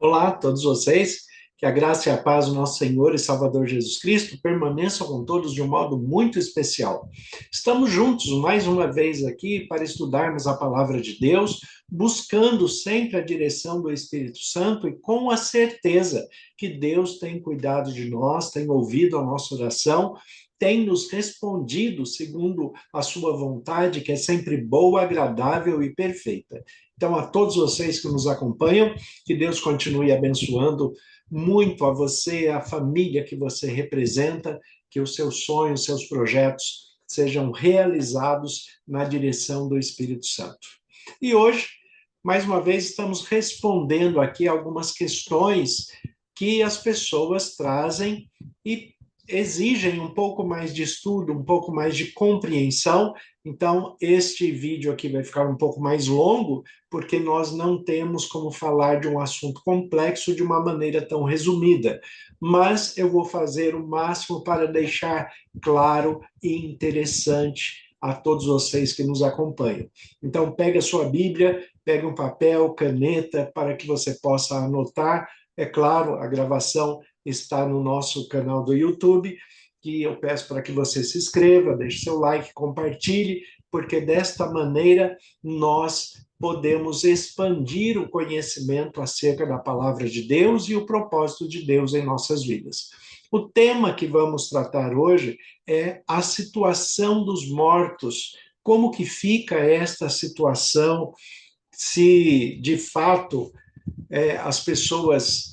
Olá a todos vocês, que a graça e a paz do nosso Senhor e Salvador Jesus Cristo permaneçam com todos de um modo muito especial. Estamos juntos mais uma vez aqui para estudarmos a palavra de Deus, buscando sempre a direção do Espírito Santo e com a certeza que Deus tem cuidado de nós, tem ouvido a nossa oração, tem nos respondido segundo a sua vontade, que é sempre boa, agradável e perfeita. Então, a todos vocês que nos acompanham, que Deus continue abençoando muito a você, a família que você representa, que os seus sonhos, seus projetos sejam realizados na direção do Espírito Santo. E hoje, mais uma vez, estamos respondendo aqui algumas questões que as pessoas trazem e exigem um pouco mais de estudo, um pouco mais de compreensão. Então, este vídeo aqui vai ficar um pouco mais longo, porque nós não temos como falar de um assunto complexo de uma maneira tão resumida. Mas eu vou fazer o máximo para deixar claro e interessante a todos vocês que nos acompanham. Então, pegue a sua Bíblia, pegue um papel, caneta, para que você possa anotar. É claro, a gravação está no nosso canal do YouTube, que eu peço para que você se inscreva, deixe seu like, compartilhe, porque desta maneira nós podemos expandir o conhecimento acerca da palavra de Deus e o propósito de Deus em nossas vidas. O tema que vamos tratar hoje é a situação dos mortos. Como que fica esta situação, se de fato as pessoas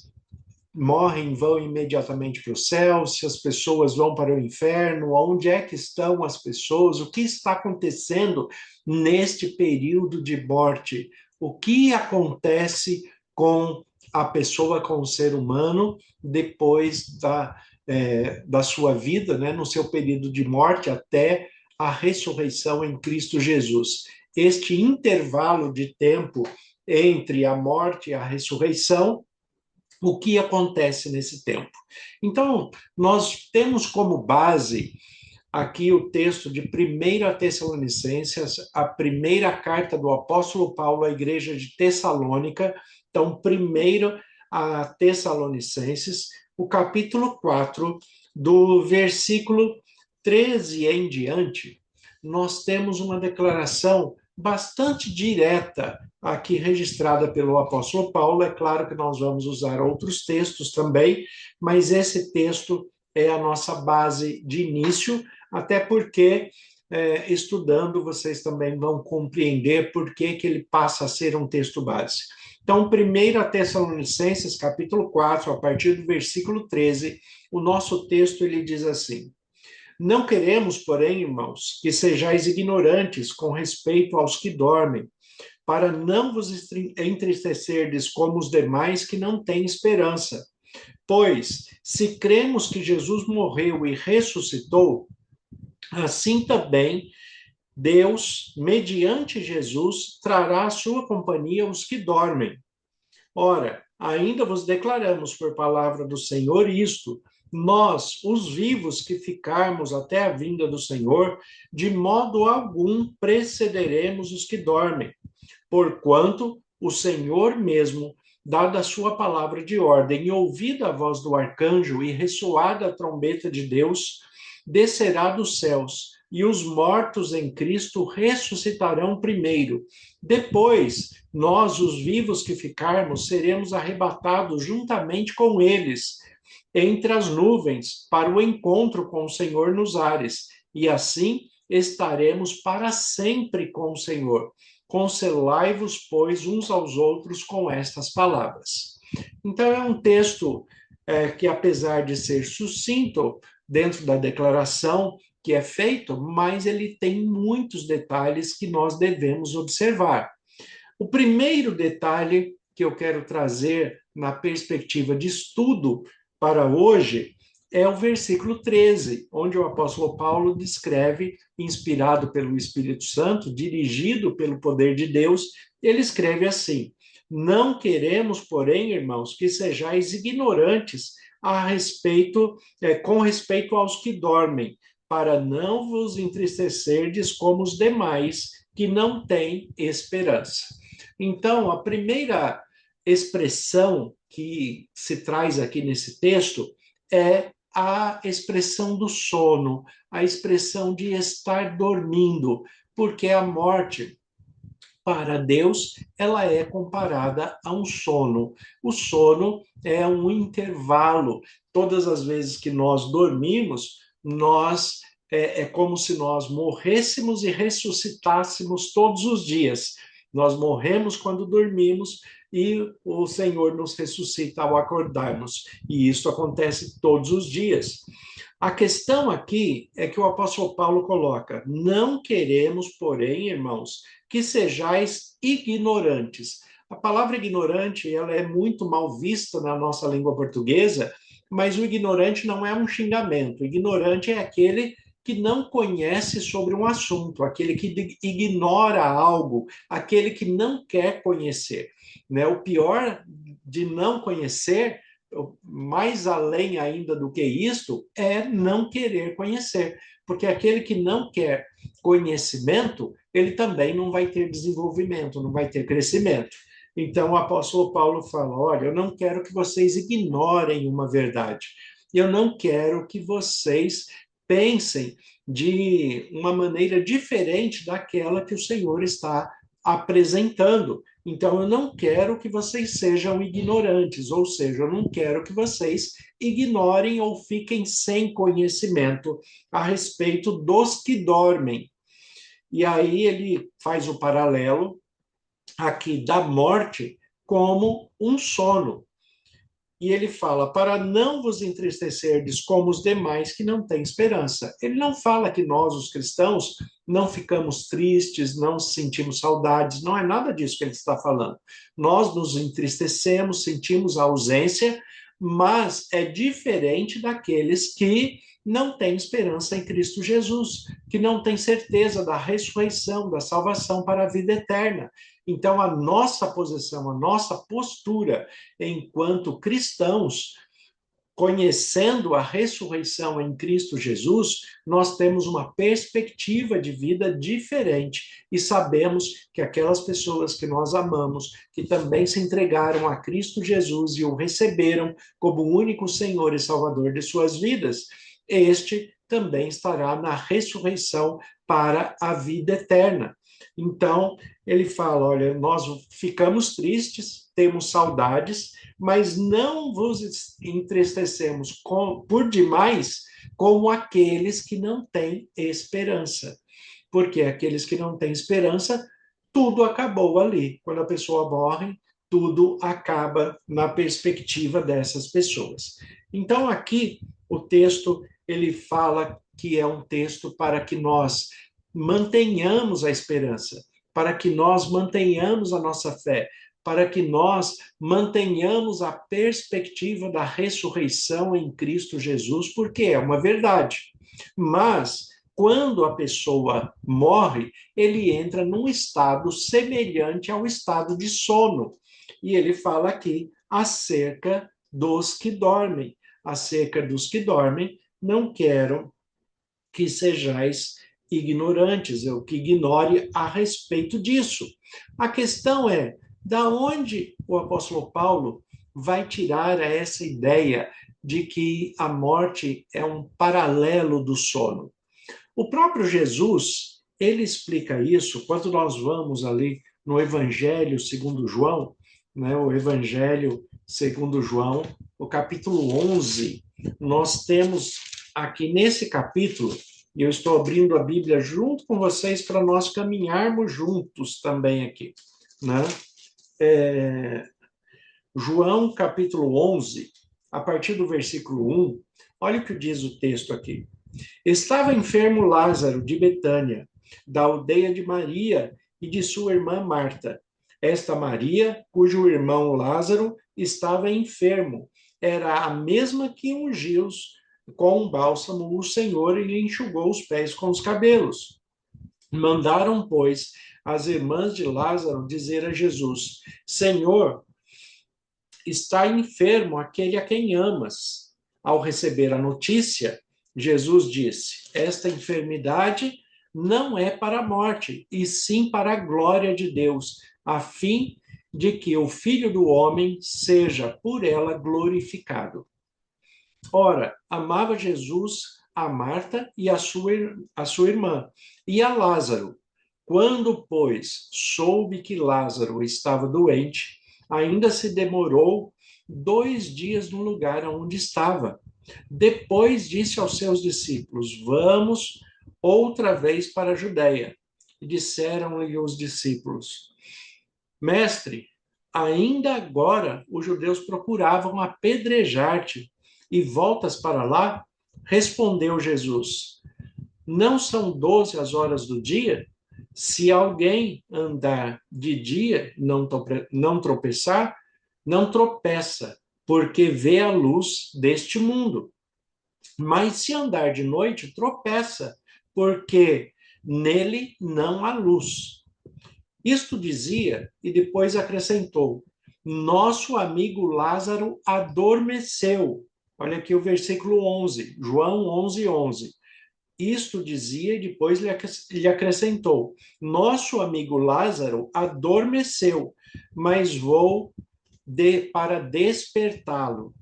morrem, vão imediatamente para o céu, se as pessoas vão para o inferno, onde é que estão as pessoas, o que está acontecendo neste período de morte, o que acontece com a pessoa, com o ser humano, depois da sua vida, né, no seu período de morte, até a ressurreição em Cristo Jesus. Este intervalo de tempo entre a morte e a ressurreição, o que acontece nesse tempo. Então, nós temos como base aqui o texto de 1 Tessalonicenses, a primeira carta do apóstolo Paulo à igreja de Tessalônica. Então, primeiro a Tessalonicenses, o capítulo 4, do versículo 13 em diante, nós temos uma declaração bastante direta aqui registrada pelo apóstolo Paulo. É claro que nós vamos usar outros textos também, mas esse texto é a nossa base de início, até porque, estudando, vocês também vão compreender por que ele passa a ser um texto base. Então, 1 Tessalonicenses, capítulo 4, a partir do versículo 13, o nosso texto ele diz assim: não queremos, porém, irmãos, que sejais ignorantes com respeito aos que dormem, para não vos entristecerdes como os demais que não têm esperança. Pois, se cremos que Jesus morreu e ressuscitou, assim também Deus, mediante Jesus, trará à sua companhia os que dormem. Ora, ainda vos declaramos por palavra do Senhor isto: nós, os vivos que ficarmos até a vinda do Senhor, de modo algum precederemos os que dormem, porquanto o Senhor mesmo, dada a sua palavra de ordem, e ouvida a voz do arcanjo e ressoada a trombeta de Deus, descerá dos céus, e os mortos em Cristo ressuscitarão primeiro. Depois, nós, os vivos que ficarmos, seremos arrebatados juntamente com eles, entre as nuvens, para o encontro com o Senhor nos ares, e assim estaremos para sempre com o Senhor. Consolai-vos, pois, uns aos outros com estas palavras. Então, é um texto que, apesar de ser sucinto dentro da declaração que é feito, mas ele tem muitos detalhes que nós devemos observar. O primeiro detalhe que eu quero trazer na perspectiva de estudo para hoje é o versículo 13, onde o apóstolo Paulo descreve, inspirado pelo Espírito Santo, dirigido pelo poder de Deus, ele escreve assim: não queremos, porém, irmãos, que sejais ignorantes com respeito aos que dormem, para não vos entristecerdes como os demais que não têm esperança. Então, a primeira expressão que se traz aqui nesse texto é a expressão do sono, a expressão de estar dormindo, porque a morte, para Deus, ela é comparada a um sono. O sono é um intervalo. Todas as vezes que nós dormimos, nós é como se nós morrêssemos e ressuscitássemos todos os dias. Nós morremos quando dormimos e o Senhor nos ressuscita ao acordarmos. E isso acontece todos os dias. A questão aqui é que o apóstolo Paulo coloca: não queremos, porém, irmãos, que sejais ignorantes. A palavra ignorante, ela é muito mal vista na nossa língua portuguesa, mas o ignorante não é um xingamento. O ignorante é aquele que não conhece sobre um assunto, aquele que ignora algo, aquele que não quer conhecer. Né? O pior de não conhecer, mais além ainda do que isto, é não querer conhecer. Porque aquele que não quer conhecimento, ele também não vai ter desenvolvimento, não vai ter crescimento. Então, o apóstolo Paulo fala: olha, eu não quero que vocês ignorem uma verdade. Eu não quero que vocês pensem de uma maneira diferente daquela que o Senhor está apresentando. Então, eu não quero que vocês sejam ignorantes, ou seja, eu não quero que vocês ignorem ou fiquem sem conhecimento a respeito dos que dormem. E aí ele faz o paralelo aqui da morte como um sono. E ele fala: para não vos entristecerdes como os demais que não têm esperança. Ele não fala que nós, os cristãos, não ficamos tristes, não sentimos saudades, não é nada disso que ele está falando. Nós nos entristecemos, sentimos a ausência, mas é diferente daqueles que não têm esperança em Cristo Jesus, que não têm certeza da ressurreição, da salvação para a vida eterna. Então, a nossa posição, a nossa postura enquanto cristãos, conhecendo a ressurreição em Cristo Jesus, nós temos uma perspectiva de vida diferente e sabemos que aquelas pessoas que nós amamos, que também se entregaram a Cristo Jesus e o receberam como o único Senhor e Salvador de suas vidas, este também estará na ressurreição para a vida eterna. Então, ele fala: olha, nós ficamos tristes, temos saudades, mas não vos entristecemos por demais como aqueles que não têm esperança. Porque aqueles que não têm esperança, tudo acabou ali. Quando a pessoa morre, tudo acaba na perspectiva dessas pessoas. Então, aqui, o texto, ele fala que é um texto para que nós mantenhamos a esperança, para que nós mantenhamos a nossa fé, para que nós mantenhamos a perspectiva da ressurreição em Cristo Jesus, porque é uma verdade. Mas, quando a pessoa morre, ele entra num estado semelhante ao estado de sono. E ele fala aqui acerca dos que dormem. Acerca dos que dormem, não quero que sejais ignorantes, ou que ignore a respeito disso. A questão é: da onde o apóstolo Paulo vai tirar essa ideia de que a morte é um paralelo do sono? O próprio Jesus, ele explica isso quando nós vamos ali no Evangelho segundo João, né, o Evangelho segundo João, o capítulo 11, nós temos aqui nesse capítulo, e eu estou abrindo a Bíblia junto com vocês para nós caminharmos juntos também aqui, né? João capítulo 11, a partir do versículo 1, olha o que diz o texto aqui. Estava enfermo Lázaro de Betânia, da aldeia de Maria e de sua irmã Marta. Esta Maria, cujo irmão Lázaro estava enfermo, era a mesma que ungiu com um bálsamo o Senhor e lhe enxugou os pés com os cabelos. Mandaram, pois, as irmãs de Lázaro dizer a Jesus: Senhor, está enfermo aquele a quem amas. Ao receber a notícia, Jesus disse: esta enfermidade não é para a morte, e sim para a glória de Deus, a fim de que o Filho do Homem seja por ela glorificado. Ora, amava Jesus a Marta e a sua irmã, e a Lázaro. Quando, pois, soube que Lázaro estava doente, ainda se demorou 2 dias no lugar onde estava. Depois disse aos seus discípulos: Vamos outra vez para a Judéia. E disseram-lhe os discípulos: Mestre, ainda agora os judeus procuravam apedrejar-te, e voltas para lá? Respondeu Jesus: Não são 12 as horas do dia? Se alguém andar de dia, não tropeçar, não tropeça, porque vê a luz deste mundo. Mas se andar de noite, tropeça, porque nele não há luz. Isto dizia e depois acrescentou: Nosso amigo Lázaro adormeceu. Olha aqui o versículo 11, João 11, 11. Isto dizia e depois lhe acrescentou: Nosso amigo Lázaro adormeceu, mas vou para despertá-lo.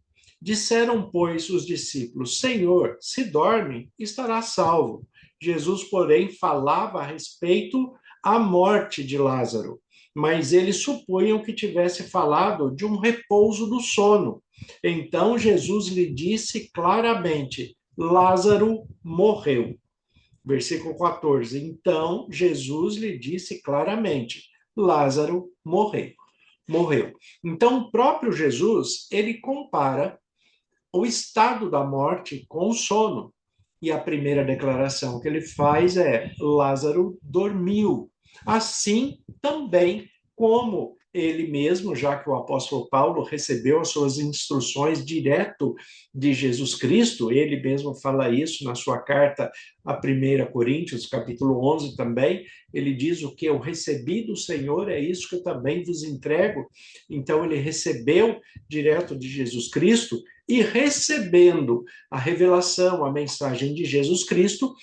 Disseram, pois, os discípulos: Senhor, se dorme, estará salvo. Jesus, porém, falava a respeito à morte de Lázaro, mas eles supunham que tivesse falado de um repouso do sono. Então Jesus lhe disse claramente: Lázaro morreu. Versículo 14. Então Jesus lhe disse claramente: Lázaro morreu. Então, o próprio Jesus, ele compara o estado da morte com o sono. E a primeira declaração que ele faz é: Lázaro dormiu. Assim também como ele mesmo, já que o apóstolo Paulo recebeu as suas instruções direto de Jesus Cristo, ele mesmo fala isso na sua carta a 1 Coríntios, capítulo 11 também, ele diz: o que eu recebi do Senhor é isso que eu também vos entrego. Então ele recebeu direto de Jesus Cristo, e recebendo a revelação, a mensagem de Jesus Cristo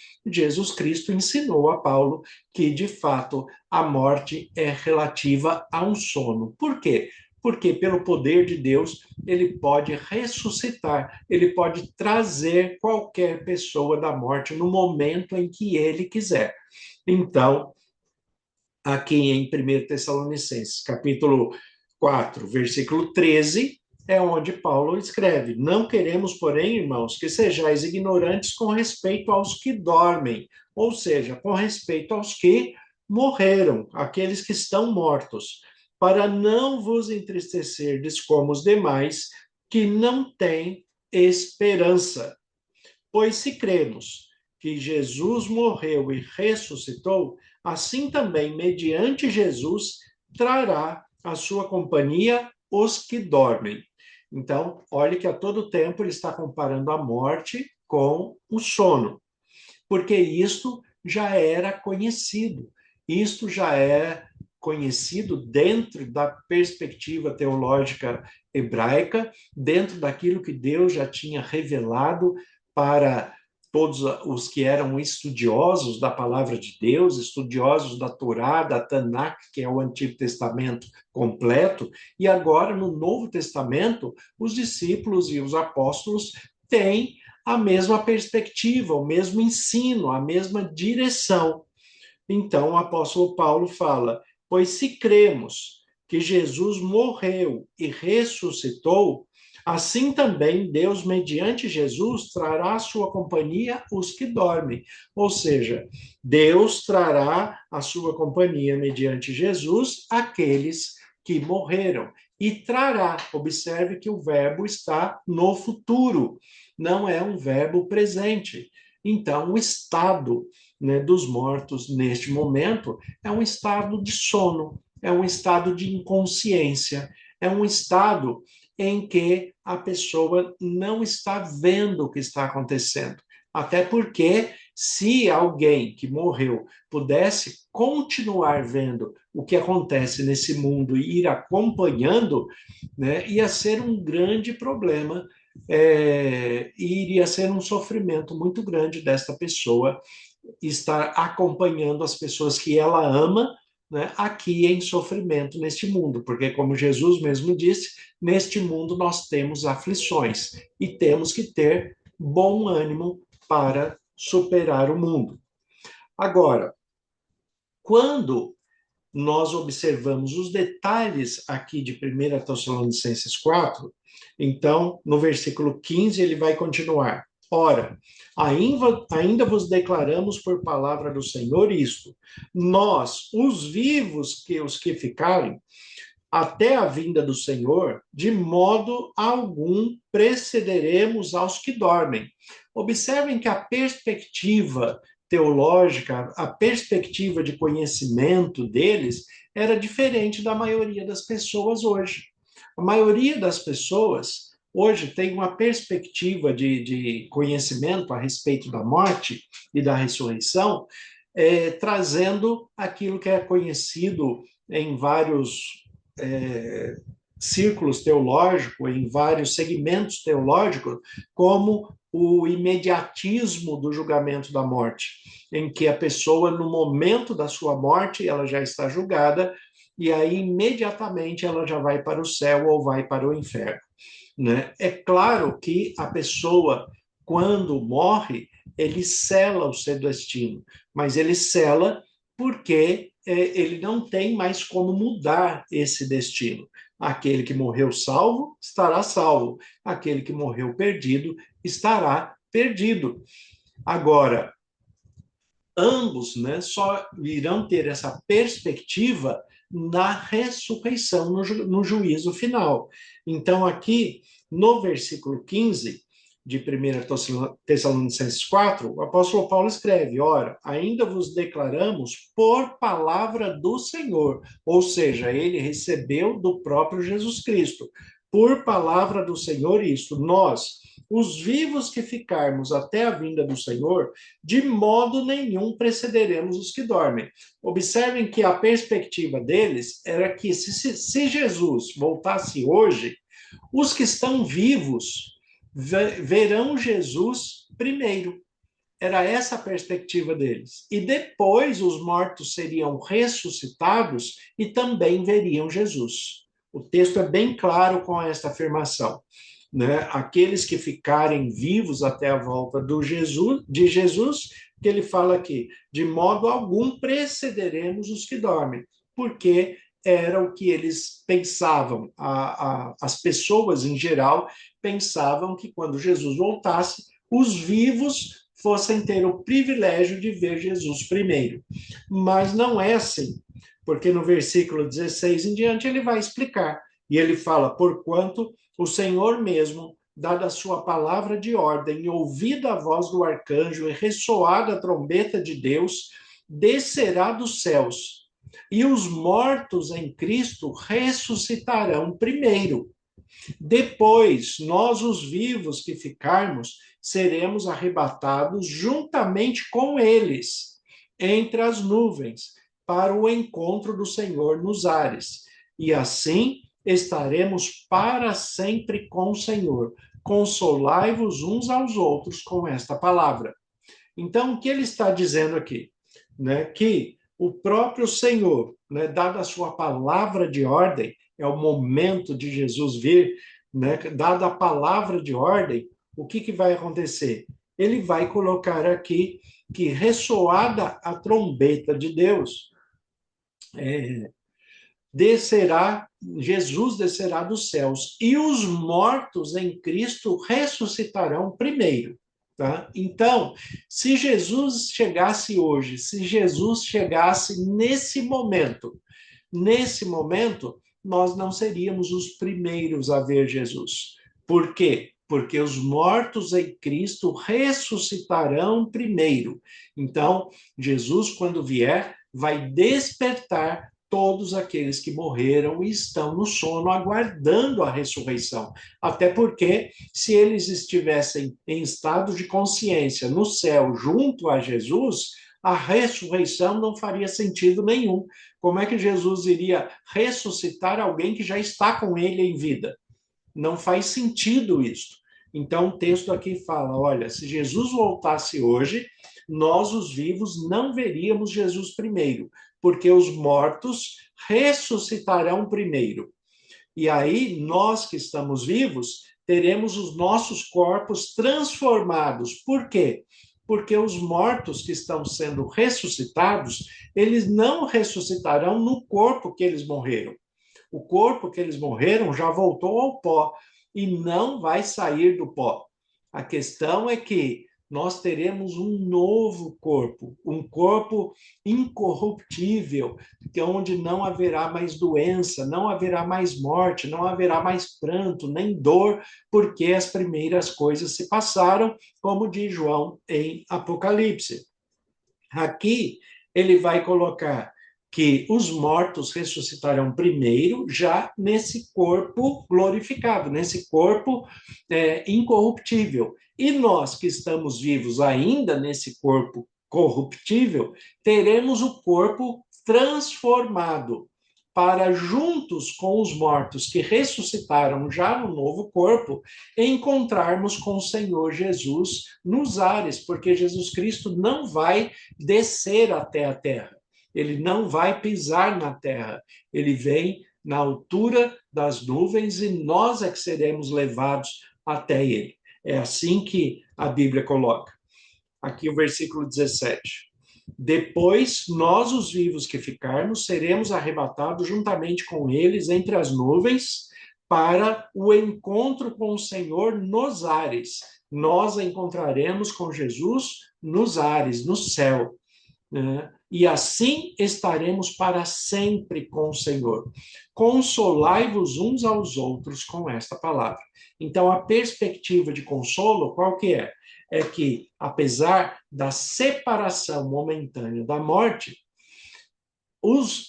ensinou a Paulo que, de fato, a morte é relativa a um sono. Por quê? Porque, pelo poder de Deus, ele pode ressuscitar, ele pode trazer qualquer pessoa da morte no momento em que ele quiser. Então, aqui em 1 Tessalonicenses, capítulo 4, versículo 13, é onde Paulo escreve: Não queremos, porém, irmãos, que sejais ignorantes com respeito aos que dormem, ou seja, com respeito aos que morreram, aqueles que estão mortos, para não vos entristecerdes como os demais, que não têm esperança. Pois se cremos que Jesus morreu e ressuscitou, assim também, mediante Jesus, trará a sua companhia os que dormem. Então, olhe que a todo tempo ele está comparando a morte com o sono, porque isto já era conhecido, isto já é conhecido dentro da perspectiva teológica hebraica, dentro daquilo que Deus já tinha revelado para todos os que eram estudiosos da palavra de Deus, estudiosos da Torá, da Tanakh, que é o Antigo Testamento completo, e agora no Novo Testamento, os discípulos e os apóstolos têm a mesma perspectiva, o mesmo ensino, a mesma direção. Então, o apóstolo Paulo fala: Pois se cremos que Jesus morreu e ressuscitou, assim também Deus, mediante Jesus, trará à sua companhia os que dormem. Ou seja, Deus trará à sua companhia, mediante Jesus, aqueles que morreram. E trará, observe que o verbo está no futuro, não é um verbo presente. Então, o estado, né, dos mortos neste momento é um estado de sono, é um estado de inconsciência, é um estado em que a pessoa não está vendo o que está acontecendo. Até porque, se alguém que morreu pudesse continuar vendo o que acontece nesse mundo e ir acompanhando, né, ia ser um grande problema, e iria ser um sofrimento muito grande desta pessoa estar acompanhando as pessoas que ela ama, né, aqui em sofrimento neste mundo, porque, como Jesus mesmo disse, neste mundo nós temos aflições e temos que ter bom ânimo para superar o mundo. Agora, quando nós observamos os detalhes aqui de 1 Tessalonicenses 4, então, no versículo 15, ele vai continuar. Ora, ainda vos declaramos por palavra do Senhor isto: nós, os vivos, que os que ficarem, até a vinda do Senhor, de modo algum precederemos aos que dormem. Observem que a perspectiva teológica, a perspectiva de conhecimento deles era diferente da maioria das pessoas hoje. A maioria das pessoas hoje tem uma perspectiva de conhecimento a respeito da morte e da ressurreição, trazendo aquilo que é conhecido em vários círculos teológicos, em vários segmentos teológicos, como o imediatismo do julgamento da morte, em que a pessoa, no momento da sua morte, ela já está julgada, e aí imediatamente ela já vai para o céu ou vai para o inferno, né? É claro que a pessoa, quando morre, ele sela o seu destino, mas ele sela porque ele não tem mais como mudar esse destino. Aquele que morreu salvo estará salvo, aquele que morreu perdido estará perdido. Agora, ambos, né, só irão ter essa perspectiva na ressurreição, no juízo final. Então, aqui no versículo 15 de 1 Tessalonicenses 4, o apóstolo Paulo escreve: ora, ainda vos declaramos por palavra do Senhor, ou seja, ele recebeu do próprio Jesus Cristo, por palavra do Senhor isto: nós, os vivos que ficarmos até a vinda do Senhor, de modo nenhum precederemos os que dormem. Observem que a perspectiva deles era que se Jesus voltasse hoje, os que estão vivos verão Jesus primeiro. Era essa a perspectiva deles. E depois os mortos seriam ressuscitados e também veriam Jesus. O texto é bem claro com esta afirmação, né? Aqueles que ficarem vivos até a volta de Jesus, que ele fala aqui, de modo algum precederemos os que dormem, porque era o que eles pensavam. As pessoas, em geral, pensavam que quando Jesus voltasse, os vivos fossem ter o privilégio de ver Jesus primeiro. Mas não é assim, porque no versículo 16 em diante ele vai explicar. E ele fala: porquanto o Senhor mesmo, dada a sua palavra de ordem, e ouvida a voz do arcanjo, e ressoada a trombeta de Deus, descerá dos céus, e os mortos em Cristo ressuscitarão primeiro. Depois, nós, os vivos que ficarmos, seremos arrebatados juntamente com eles, entre as nuvens, para o encontro do Senhor nos ares. E assim estaremos para sempre com o Senhor. Consolai-vos uns aos outros com esta palavra. Então, o que ele está dizendo aqui? Né? Que o próprio Senhor, né, dada a sua palavra de ordem, é o momento de Jesus vir, né, dada a palavra de ordem, o que vai acontecer? Ele vai colocar aqui que, ressoada a trombeta de Deus, Jesus descerá dos céus, e os mortos em Cristo ressuscitarão primeiro. Tá? Então, se Jesus chegasse hoje, se Jesus chegasse nesse momento, nós não seríamos os primeiros a ver Jesus. Por quê? Porque os mortos em Cristo ressuscitarão primeiro. Então, Jesus, quando vier, vai despertar todos aqueles que morreram e estão no sono aguardando a ressurreição. Até porque, se eles estivessem em estado de consciência no céu junto a Jesus, a ressurreição não faria sentido nenhum. Como é que Jesus iria ressuscitar alguém que já está com ele em vida? Não faz sentido isso. Então, o texto aqui fala: olha, se Jesus voltasse hoje, nós, os vivos, não veríamos Jesus primeiro. porque os mortos ressuscitarão primeiro. E aí, nós que estamos vivos, teremos os nossos corpos transformados. Por quê? Porque os mortos que estão sendo ressuscitados, eles não ressuscitarão no corpo que eles morreram. O corpo que eles morreram já voltou ao pó e não vai sair do pó. A questão é que nós teremos um novo corpo, um corpo incorruptível, onde não haverá mais doença, não haverá mais morte, não haverá mais pranto, nem dor, porque as primeiras coisas se passaram, como diz João em Apocalipse. Aqui ele vai colocar que os mortos ressuscitarão primeiro, já nesse corpo glorificado, nesse corpo incorruptível. E nós que estamos vivos ainda nesse corpo corruptível, teremos o corpo transformado para, juntos com os mortos que ressuscitaram já no novo corpo, encontrarmos com o Senhor Jesus nos ares, porque Jesus Cristo não vai descer até a terra, ele não vai pisar na terra, ele vem na altura das nuvens e nós é que seremos levados até ele. É assim que a Bíblia coloca. Aqui o versículo 17. Depois, nós, os vivos que ficarmos, seremos arrebatados juntamente com eles entre as nuvens para o encontro com o Senhor nos ares. Nós encontraremos com Jesus nos ares, no céu. Né? E assim estaremos para sempre com o Senhor. Consolai-vos uns aos outros com esta palavra. Então, a perspectiva de consolo, qual que é? É que, apesar da separação momentânea da morte,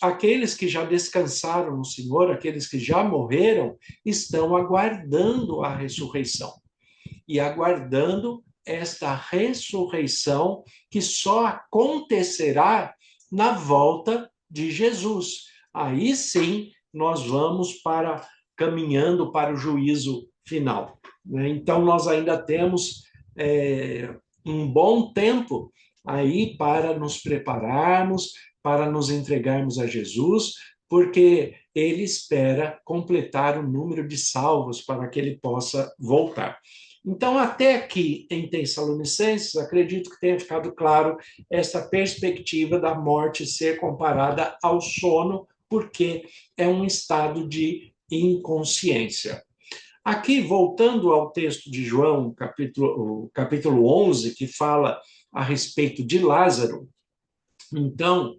aqueles que já descansaram no Senhor, aqueles que já morreram, estão aguardando a ressurreição. E aguardando esta ressurreição que só acontecerá na volta de Jesus. Aí sim nós vamos caminhando para o juízo final. Então nós ainda temos um bom tempo aí para nos prepararmos, para nos entregarmos a Jesus, porque ele espera completar o número de salvos para que ele possa voltar. Então, até aqui em Tessalonicenses, acredito que tenha ficado claro essa perspectiva da morte ser comparada ao sono, porque é um estado de inconsciência. Aqui, voltando ao texto de João, capítulo 11, que fala a respeito de Lázaro, então,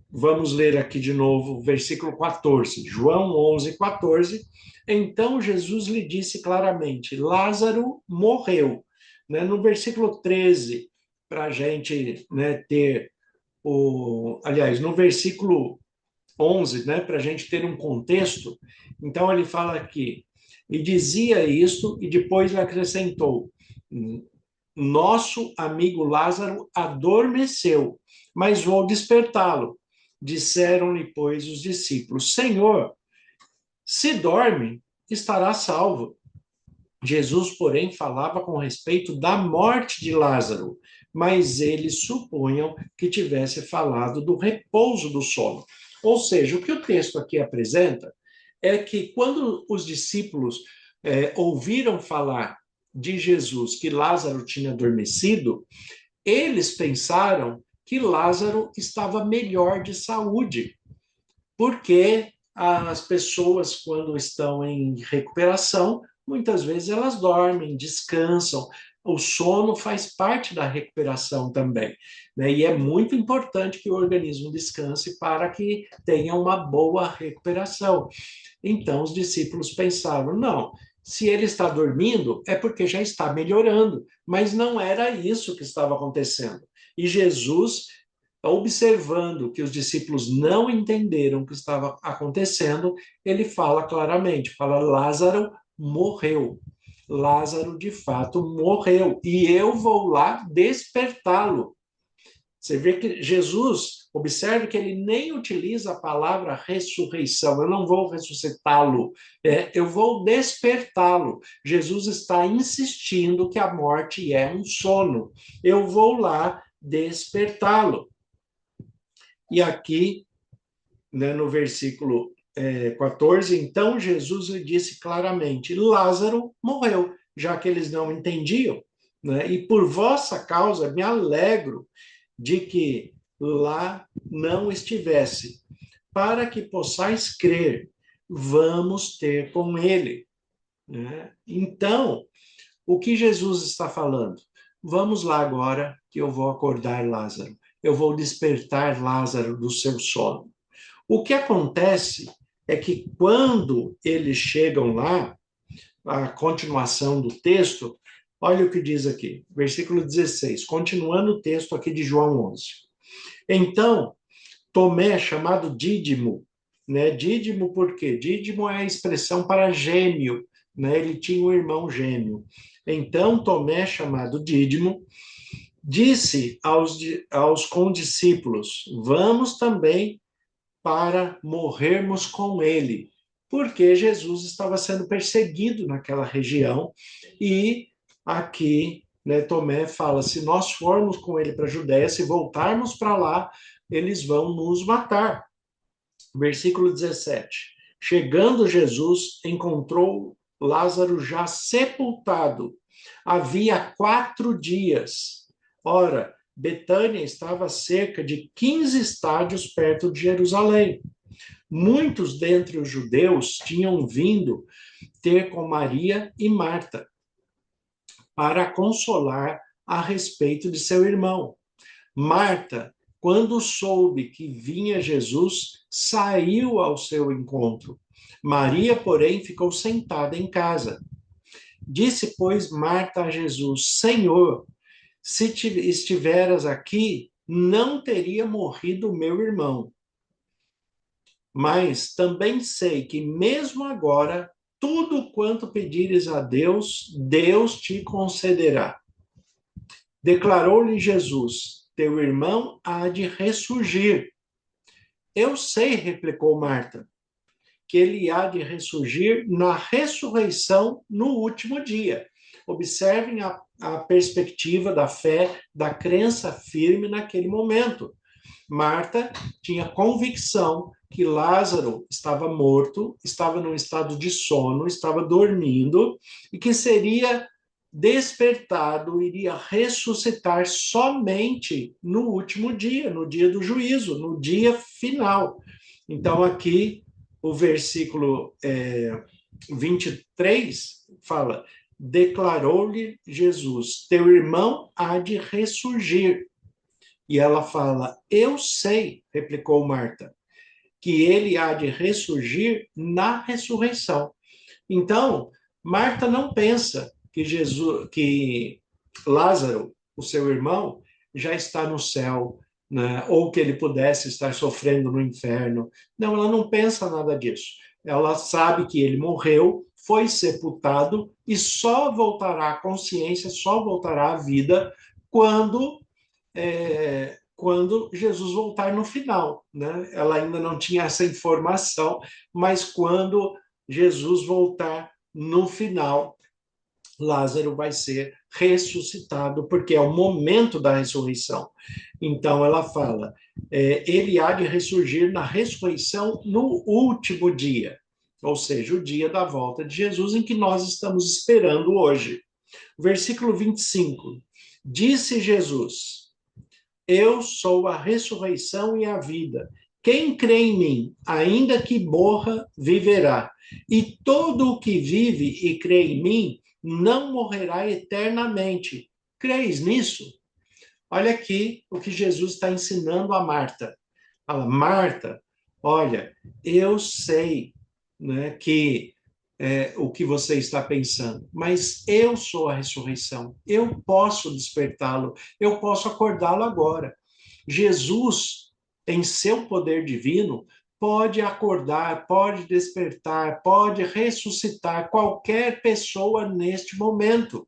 vamos ler aqui de novo o versículo 14, João 11, 14. Então Jesus lhe disse claramente: Lázaro morreu. No versículo 13, para a gente ter aliás, no versículo 11, para a gente ter um contexto, então ele fala aqui, e dizia isto, e depois acrescentou: nosso amigo Lázaro adormeceu, mas vou despertá-lo. Disseram-lhe, pois, os discípulos: Senhor, se dorme, estará salvo. Jesus, porém, falava com respeito da morte de Lázaro, mas eles supunham que tivesse falado do repouso do sono. Ou seja, o que o texto aqui apresenta é que quando os discípulos ouviram falar de Jesus que Lázaro tinha adormecido, eles pensaram que Lázaro estava melhor de saúde, porque as pessoas, quando estão em recuperação, muitas vezes elas dormem, descansam. O sono faz parte da recuperação também, E é muito importante que o organismo descanse para que tenha uma boa recuperação. Então, os discípulos pensaram: não, se ele está dormindo, é porque já está melhorando. Mas não era isso que estava acontecendo. E Jesus, observando que os discípulos não entenderam o que estava acontecendo, ele fala claramente, fala: Lázaro morreu. Lázaro, de fato, morreu. E eu vou lá despertá-lo. Você vê que Jesus, observe que ele nem utiliza a palavra ressurreição. Eu não vou ressuscitá-lo, eu vou despertá-lo. Jesus está insistindo que a morte é um sono. Eu vou lá despertá-lo. E aqui, né, no versículo 14, então Jesus lhe disse claramente: Lázaro morreu, já que eles não entendiam, né? E por vossa causa me alegro de que lá não estivesse, para que possais crer, vamos ter com ele. Né? Então, o que Jesus está falando? Vamos lá agora, que eu vou acordar Lázaro. Eu vou despertar Lázaro do seu sono. O que acontece é que quando eles chegam lá, a continuação do texto, olha o que diz aqui, versículo 16, continuando o texto aqui de João 11. Então, Tomé, chamado Dídimo, né? Dídimo por quê? Dídimo é a expressão para gêmeo, né? Ele tinha um irmão gêmeo. Então, Tomé, chamado Dídimo, disse aos condiscípulos: Vamos também para morrermos com ele, porque Jesus estava sendo perseguido naquela região e aqui, né, Tomé fala: se nós formos com ele para a Judéia, se voltarmos para lá, eles vão nos matar. Versículo 17. Chegando Jesus, encontrou Lázaro já sepultado. Havia 4 dias. Ora, Betânia estava a cerca de 15 estádios perto de Jerusalém. Muitos dentre os judeus tinham vindo ter com Maria e Marta para consolar a respeito de seu irmão. Marta, quando soube que vinha Jesus, saiu ao seu encontro. Maria, porém, ficou sentada em casa. Disse, pois, Marta a Jesus: Senhor, se estiveras aqui, não teria morrido meu irmão. Mas também sei que, mesmo agora, tudo quanto pedires a Deus, Deus te concederá. Declarou-lhe Jesus: Teu irmão há de ressurgir. Eu sei, replicou Marta, que ele há de ressurgir na ressurreição no último dia. Observem a perspectiva da fé, da crença firme naquele momento. Marta tinha convicção que Lázaro estava morto, estava num estado de sono, estava dormindo e que seria despertado, iria ressuscitar somente no último dia, no dia do juízo, no dia final. Então, aqui, o versículo 23 fala: declarou-lhe Jesus: teu irmão há de ressurgir. E ela fala: eu sei, replicou Marta, que ele há de ressurgir na ressurreição. Então, Marta não pensa que Jesus, que Lázaro, o seu irmão, já está no céu, né? Ou que ele pudesse estar sofrendo no inferno. Não, ela não pensa nada disso. Ela sabe que ele morreu, foi sepultado e só voltará à consciência, só voltará à vida quando Jesus voltar no final, né? Ela ainda não tinha essa informação, mas quando Jesus voltar no final, Lázaro vai ser ressuscitado, porque é o momento da ressurreição. Então ela fala, ele há de ressurgir na ressurreição no último dia, ou seja, o dia da volta de Jesus, em que nós estamos esperando hoje. Versículo 25. Disse Jesus: eu sou a ressurreição e a vida. Quem crê em mim, ainda que morra, viverá. E todo o que vive e crê em mim não morrerá eternamente. Creis nisso? Olha aqui o que Jesus está ensinando a Marta. Fala: Marta, olha, eu sei, né, que o que você está pensando, mas eu sou a ressurreição, eu posso despertá-lo, eu posso acordá-lo agora. Jesus, em seu poder divino, pode acordar, pode despertar, pode ressuscitar qualquer pessoa neste momento.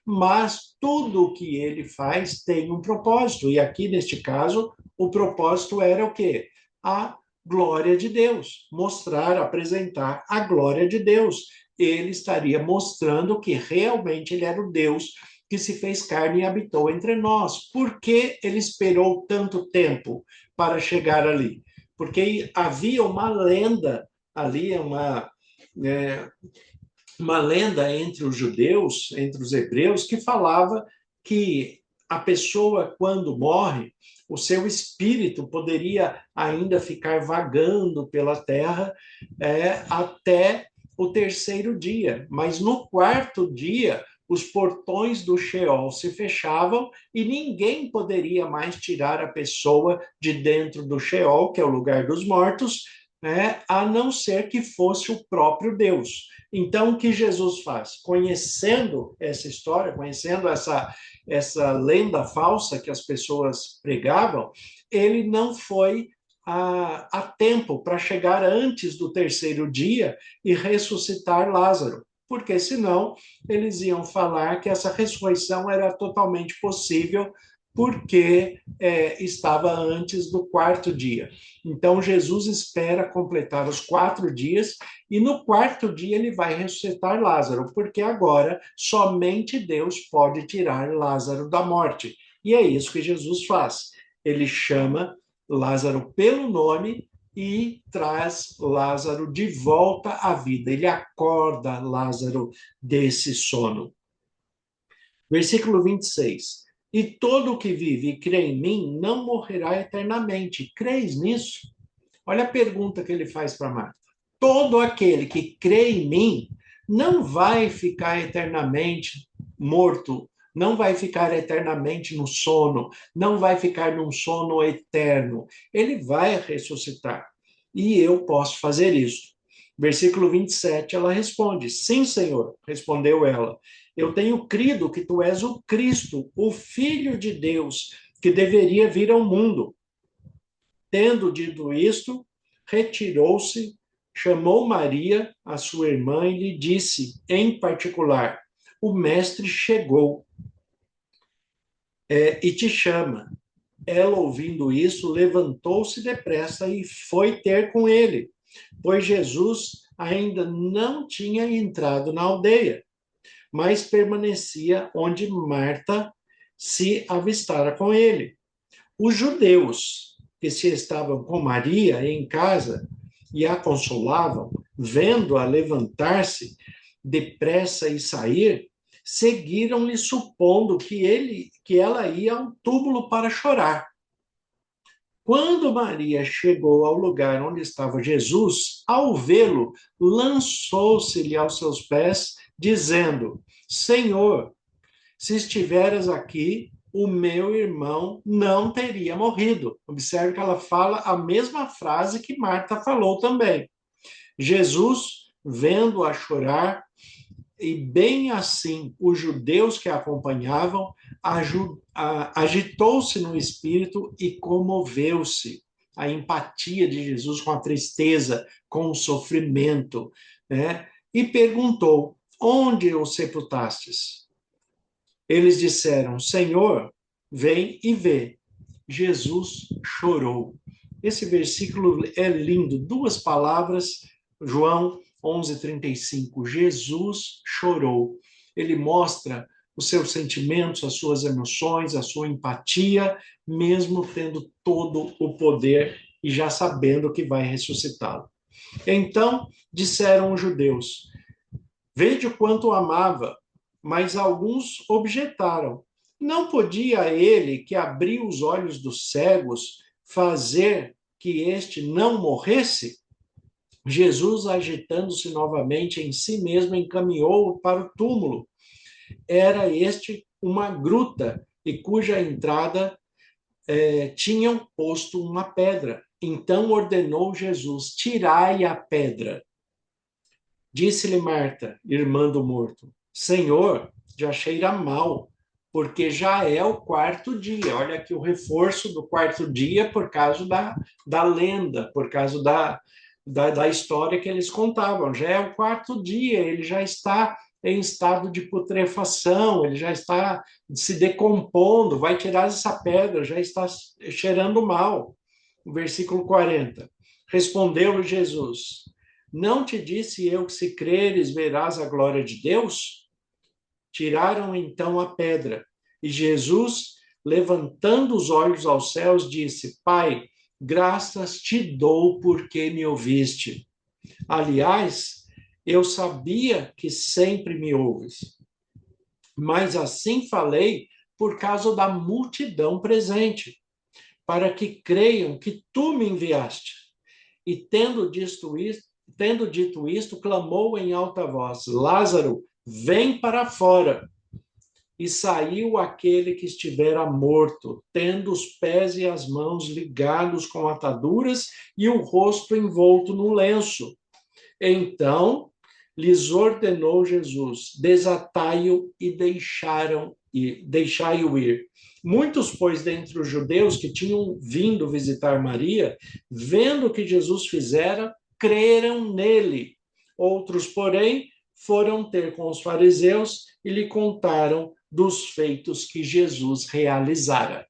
Mas tudo o que ele faz tem um propósito. E aqui, neste caso, o propósito era o quê? A glória de Deus. Mostrar, apresentar a glória de Deus. Ele estaria mostrando que realmente ele era o Deus que se fez carne e habitou entre nós. Por que ele esperou tanto tempo? para chegar ali, porque havia uma lenda ali, é, uma lenda entre os judeus, entre os hebreus, que falava que a pessoa, quando morre, o seu espírito poderia ainda ficar vagando pela terra até o terceiro dia. Mas no quarto dia, os portões do Sheol se fechavam e ninguém poderia mais tirar a pessoa de dentro do Sheol, que é o lugar dos mortos, a não ser que fosse o próprio Deus. Então, o que Jesus faz? Conhecendo essa história, conhecendo essa lenda falsa que as pessoas pregavam, ele não foi a tempo para chegar antes do terceiro dia e ressuscitar Lázaro, porque senão eles iam falar que essa ressurreição era totalmente possível porque estava antes do quarto dia. Então, Jesus espera completar os 4 dias e no quarto dia ele vai ressuscitar Lázaro, porque agora somente Deus pode tirar Lázaro da morte. E é isso que Jesus faz. Ele chama Lázaro pelo nome e traz Lázaro de volta à vida. Ele acorda Lázaro desse sono. Versículo 26. E todo o que vive e crê em mim não morrerá eternamente. Crês nisso? Olha a pergunta que ele faz para Marta. Todo aquele que crê em mim não vai ficar eternamente morto, não vai ficar eternamente no sono, não vai ficar num sono eterno. Ele vai ressuscitar. E eu posso fazer isso. Versículo 27, ela responde: Sim, Senhor, respondeu ela. Eu tenho crido que tu és o Cristo, o Filho de Deus, que deveria vir ao mundo. Tendo dito isto, retirou-se, chamou Maria, a sua irmã, e lhe disse, em particular: O mestre chegou e te chama. Ela, ouvindo isso, levantou-se depressa e foi ter com ele, pois Jesus ainda não tinha entrado na aldeia, mas permanecia onde Marta se avistara com ele. Os judeus que se estavam com Maria em casa e a consolavam, vendo-a levantar-se depressa e sair, seguiram-lhe supondo que ela ia ao túmulo para chorar. Quando Maria chegou ao lugar onde estava Jesus, ao vê-lo, lançou-se-lhe aos seus pés, dizendo: Senhor, se estiveras aqui, o meu irmão não teria morrido. Observe que ela fala a mesma frase que Marta falou também. Jesus, vendo-a chorar, e bem assim os judeus que a acompanhavam, agitou-se no espírito e comoveu-se. A empatia de Jesus com a tristeza, com o sofrimento, né? E perguntou: Onde o sepultastes? Eles disseram: Senhor, vem e vê. Jesus chorou. Esse versículo é lindo, 2 palavras, João 11:35. Jesus chorou. Ele mostra os seus sentimentos, as suas emoções, a sua empatia, mesmo tendo todo o poder e já sabendo que vai ressuscitá-lo. Então, disseram os judeus: Vede o quanto o amava. Mas alguns objetaram: Não podia ele, que abriu os olhos dos cegos, fazer que este não morresse? Jesus, agitando-se novamente em si mesmo, encaminhou para o túmulo. Era este uma gruta, e cuja entrada tinham posto uma pedra. Então ordenou Jesus: Tirai a pedra. Disse-lhe Marta, irmã do morto: Senhor, já cheira mal, porque já é o quarto dia. Olha aqui o reforço do quarto dia por causa da lenda, por causa da história que eles contavam. Já é o quarto dia, ele já está em estado de putrefação, ele já está se decompondo, vai tirar essa pedra, já está cheirando mal. O versículo 40. Respondeu-lhe Jesus: Não te disse eu que se creres verás a glória de Deus? Tiraram então a pedra. E Jesus, levantando os olhos aos céus, disse: Pai, graças te dou porque me ouviste. Aliás, eu sabia que sempre me ouves, mas assim falei por causa da multidão presente, para que creiam que tu me enviaste. E tendo dito isto, clamou em alta voz: Lázaro, vem para fora. E saiu aquele que estivera morto, tendo os pés e as mãos ligados com ataduras e o rosto envolto num lenço. Então lhes ordenou Jesus: desatai-o e deixai-o ir. Muitos, pois, dentre os judeus que tinham vindo visitar Maria, vendo o que Jesus fizera, creram nele. Outros, porém, foram ter com os fariseus e lhe contaram dos feitos que Jesus realizara.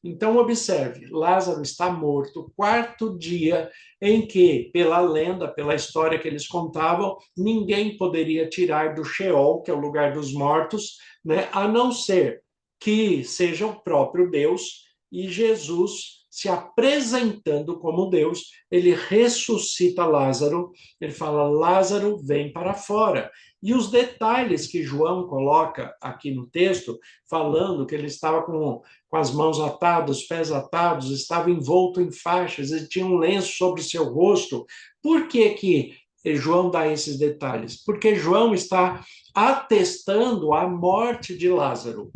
Então, observe: Lázaro está morto, quarto dia em que, pela lenda, pela história que eles contavam, ninguém poderia tirar do Sheol, que é o lugar dos mortos, né, a não ser que seja o próprio Deus. E Jesus, se apresentando como Deus, ele ressuscita Lázaro, ele fala: Lázaro, vem para fora. E os detalhes que João coloca aqui no texto, falando que ele estava com as mãos atadas, os pés atados, estava envolto em faixas, ele tinha um lenço sobre o seu rosto. Por que João dá esses detalhes? Porque João está atestando a morte de Lázaro,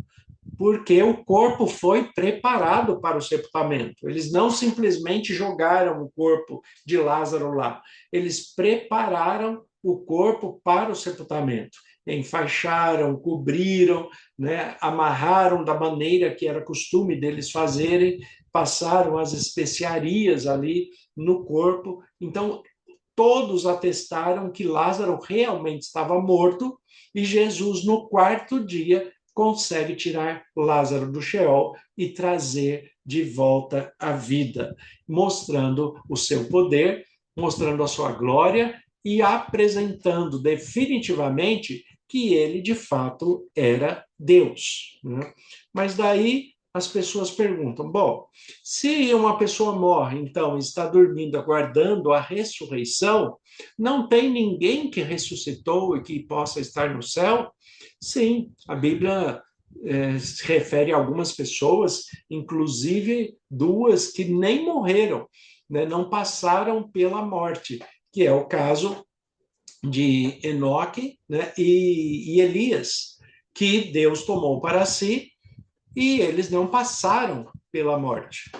porque o corpo foi preparado para o sepultamento. Eles não simplesmente jogaram o corpo de Lázaro lá, eles prepararam o corpo para o sepultamento. Enfaixaram, cobriram, né, amarraram da maneira que era costume deles fazerem, passaram as especiarias ali no corpo. Então, todos atestaram que Lázaro realmente estava morto e Jesus, no quarto dia, consegue tirar Lázaro do Sheol e trazer de volta à vida, mostrando o seu poder, mostrando a sua glória e apresentando definitivamente que ele, de fato, era Deus. Né? Mas daí as pessoas perguntam: bom, se uma pessoa morre, então está dormindo, aguardando a ressurreição, não tem ninguém que ressuscitou e que possa estar no céu? Sim, a Bíblia se refere a algumas pessoas, inclusive duas que nem morreram, né, não passaram pela morte, que é o caso de Enoque, né, e Elias, que Deus tomou para si e eles não passaram pela morte.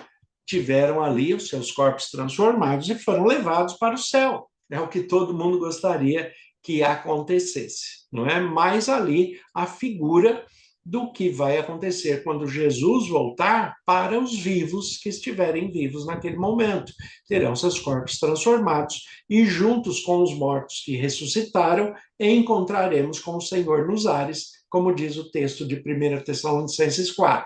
Tiveram ali os seus corpos transformados e foram levados para o céu. É o que todo mundo gostaria que acontecesse, não é? Mas ali a figura do que vai acontecer quando Jesus voltar para os vivos que estiverem vivos naquele momento. Terão seus corpos transformados e, juntos com os mortos que ressuscitaram, encontraremos com o Senhor nos ares, como diz o texto de 1 Tessalonicenses 4.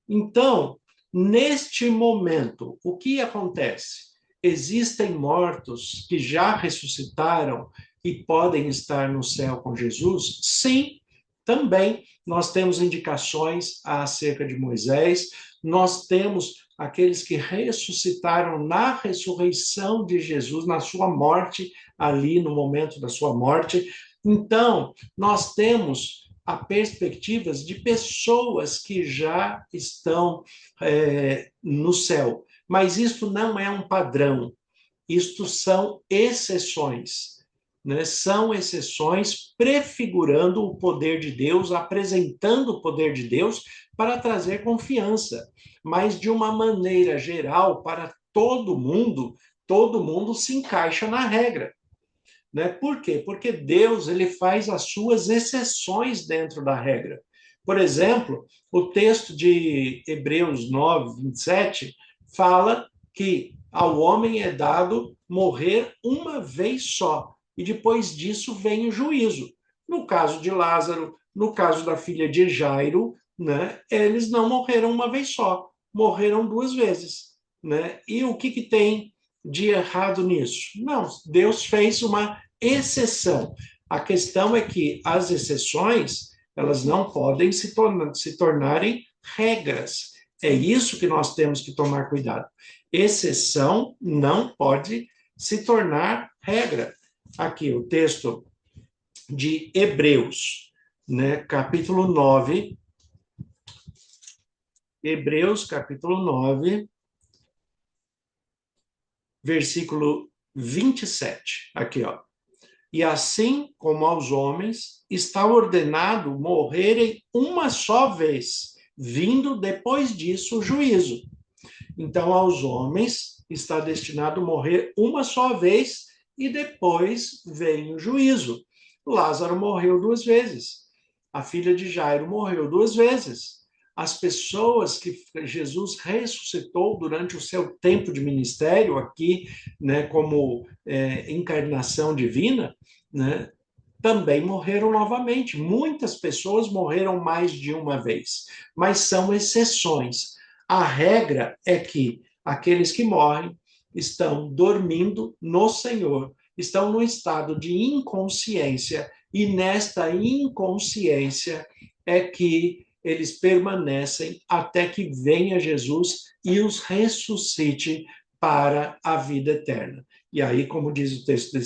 Então, neste momento, o que acontece? Existem mortos que já ressuscitaram e podem estar no céu com Jesus? Sim, também. Nós temos indicações acerca de Moisés, nós temos aqueles que ressuscitaram na ressurreição de Jesus, na sua morte, ali no momento da sua morte. Então, nós temos a perspectivas de pessoas que já estão no céu. Mas isto não é um padrão, isto são exceções. Né? São exceções prefigurando o poder de Deus, apresentando o poder de Deus para trazer confiança. Mas de uma maneira geral, para todo mundo se encaixa na regra. Né? Por quê? Porque Deus ele faz as suas exceções dentro da regra. Por exemplo, o texto de Hebreus 9, 27 fala que ao homem é dado morrer uma vez só, e depois disso vem o juízo. No caso de Lázaro, no caso da filha de Jairo, né, eles não morreram uma vez só, morreram duas vezes. Né? E o que tem de errado nisso? Não, Deus fez uma exceção. A questão é que as exceções, elas não podem se tornarem regras. É isso que nós temos que tomar cuidado. Exceção não pode se tornar regra. Aqui, o texto de Hebreus, né, capítulo 9. Hebreus, capítulo 9, versículo 27. Aqui, ó. E assim como aos homens está ordenado morrerem uma só vez, vindo depois disso o juízo. Então, aos homens está destinado morrer uma só vez e depois vem o juízo. Lázaro morreu 2 vezes. A filha de Jairo morreu 2 vezes. As pessoas que Jesus ressuscitou durante o seu tempo de ministério aqui, né, como encarnação divina, né, também morreram novamente. Muitas pessoas morreram mais de uma vez, mas são exceções. A regra é que aqueles que morrem estão dormindo no Senhor, estão no estado de inconsciência, e nesta inconsciência é que eles permanecem até que venha Jesus e os ressuscite para a vida eterna. E aí, como diz o texto de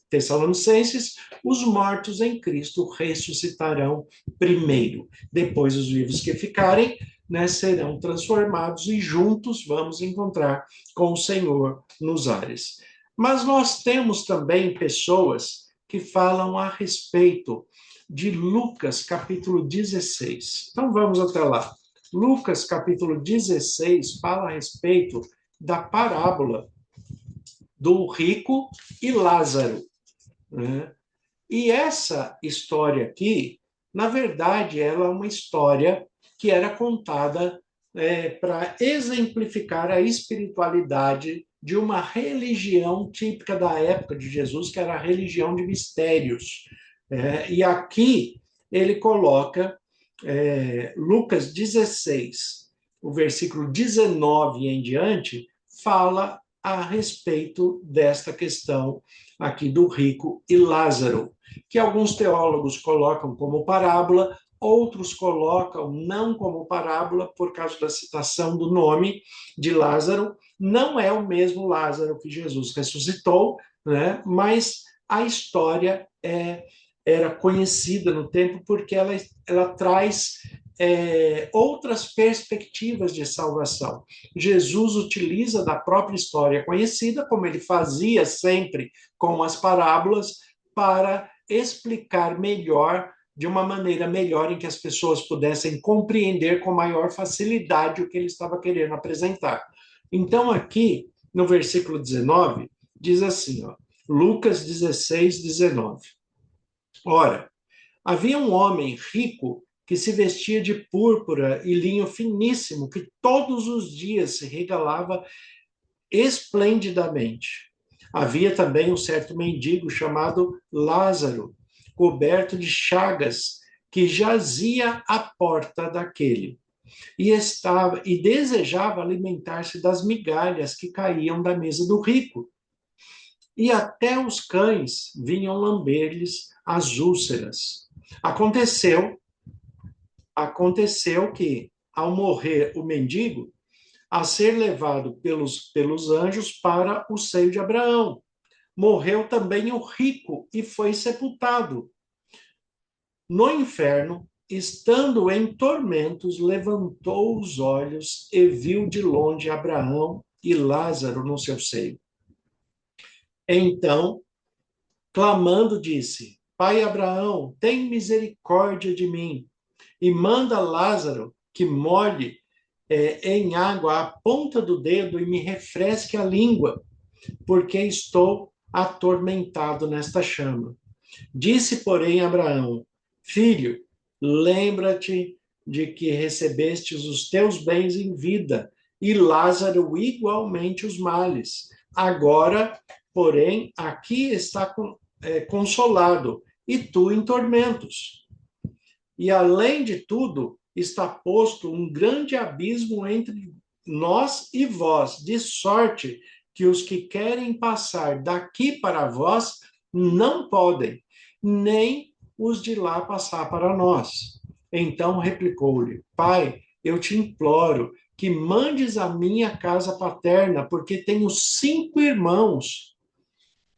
Tessalonicenses, os mortos em Cristo ressuscitarão primeiro. Depois, os vivos que ficarem, né, serão transformados e juntos vamos encontrar com o Senhor nos ares. Mas nós temos também pessoas que falam a respeito de Lucas, capítulo 16. Então vamos até lá. Lucas, capítulo 16, fala a respeito da parábola do rico e Lázaro, né? E essa história aqui, na verdade, ela é uma história que era contada para exemplificar a espiritualidade de uma religião típica da época de Jesus, que era a religião de mistérios. E aqui ele coloca Lucas 16, o versículo 19 em diante, fala a respeito desta questão aqui do rico e Lázaro, que alguns teólogos colocam como parábola, outros colocam não como parábola por causa da citação do nome de Lázaro. Não é o mesmo Lázaro que Jesus ressuscitou, né? Mas a história era conhecida no tempo porque ela traz outras perspectivas de salvação. Jesus utiliza da própria história conhecida, como ele fazia sempre com as parábolas, para explicar melhor, de uma maneira melhor, em que as pessoas pudessem compreender com maior facilidade o que ele estava querendo apresentar. Então, aqui, no versículo 19, diz assim, ó, Lucas 16, 19. Ora, havia um homem rico que se vestia de púrpura e linho finíssimo, que todos os dias se regalava esplendidamente. Havia também um certo mendigo chamado Lázaro, coberto de chagas, que jazia à porta daquele e desejava alimentar-se das migalhas que caíam da mesa do rico. E até os cães vinham lamber-lhes as úlceras. Aconteceu, aconteceu que, ao morrer o mendigo, a ser levado pelos anjos para o seio de Abraão. Morreu também o rico e foi sepultado. No inferno, estando em tormentos, levantou os olhos e viu de longe Abraão e Lázaro no seu seio. Então, clamando, disse: Pai Abraão, tem misericórdia de mim e manda Lázaro que molhe em água a ponta do dedo e me refresque a língua, porque estou atormentado nesta chama. Disse, porém, Abraão: Filho, lembra-te de que recebestes os teus bens em vida, e Lázaro igualmente os males. Agora, porém, aqui está consolado, e tu em tormentos. E, além de tudo, está posto um grande abismo entre nós e vós, de sorte que os que querem passar daqui para vós não podem, nem os de lá passar para nós. Então replicou-lhe: Pai, eu te imploro que mandes a minha casa paterna, porque tenho 5 irmãos.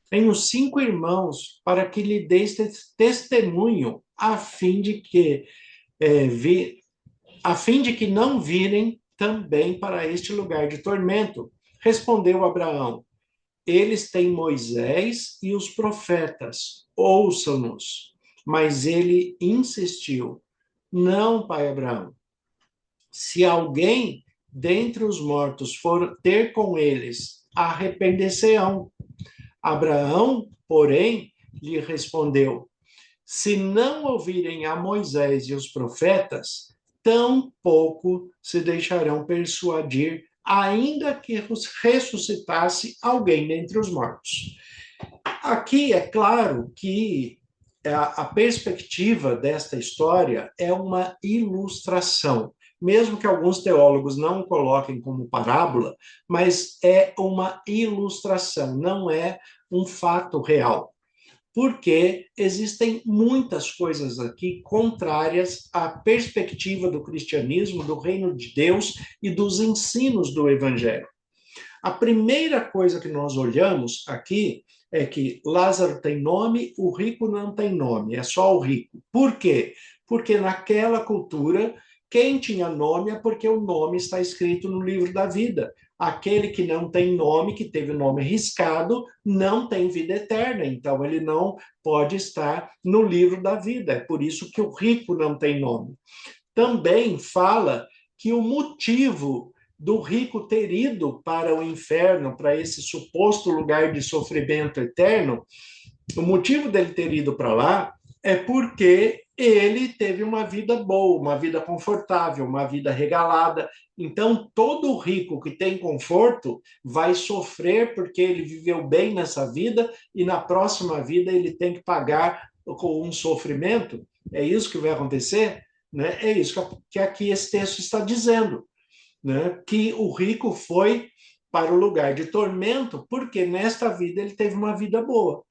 Tenho 5 irmãos, para que lhe deis testemunho, a fim de que não virem também para este lugar de tormento. Respondeu Abraão: eles têm Moisés e os profetas, ouçam-nos. Mas ele insistiu: não, pai Abraão, se alguém dentre os mortos for ter com eles, arrepender-se-ão. Abraão, porém, lhe respondeu: se não ouvirem a Moisés e os profetas, tampouco se deixarão persuadir, ainda que ressuscitasse alguém dentre os mortos. Aqui é claro que a perspectiva desta história é uma ilustração, mesmo que alguns teólogos não o coloquem como parábola, mas é uma ilustração, não é um fato real. Porque existem muitas coisas aqui contrárias à perspectiva do cristianismo, do reino de Deus e dos ensinos do evangelho. A primeira coisa que nós olhamos aqui é que Lázaro tem nome, o rico não tem nome, é só o rico. Por quê? Porque naquela cultura, quem tinha nome é porque o nome está escrito no livro da vida. Aquele que não tem nome, que teve o nome riscado, não tem vida eterna, então ele não pode estar no livro da vida. É por isso que o rico não tem nome. Também fala que o motivo do rico ter ido para o inferno, para esse suposto lugar de sofrimento eterno, o motivo dele ter ido para lá é porque ele teve uma vida boa, uma vida confortável, uma vida regalada. Então, todo rico que tem conforto vai sofrer porque ele viveu bem nessa vida e na próxima vida ele tem que pagar com um sofrimento. É isso que vai acontecer? Né? É isso que aqui esse texto está dizendo, né? Que o rico foi para o lugar de tormento porque nesta vida ele teve uma vida boa.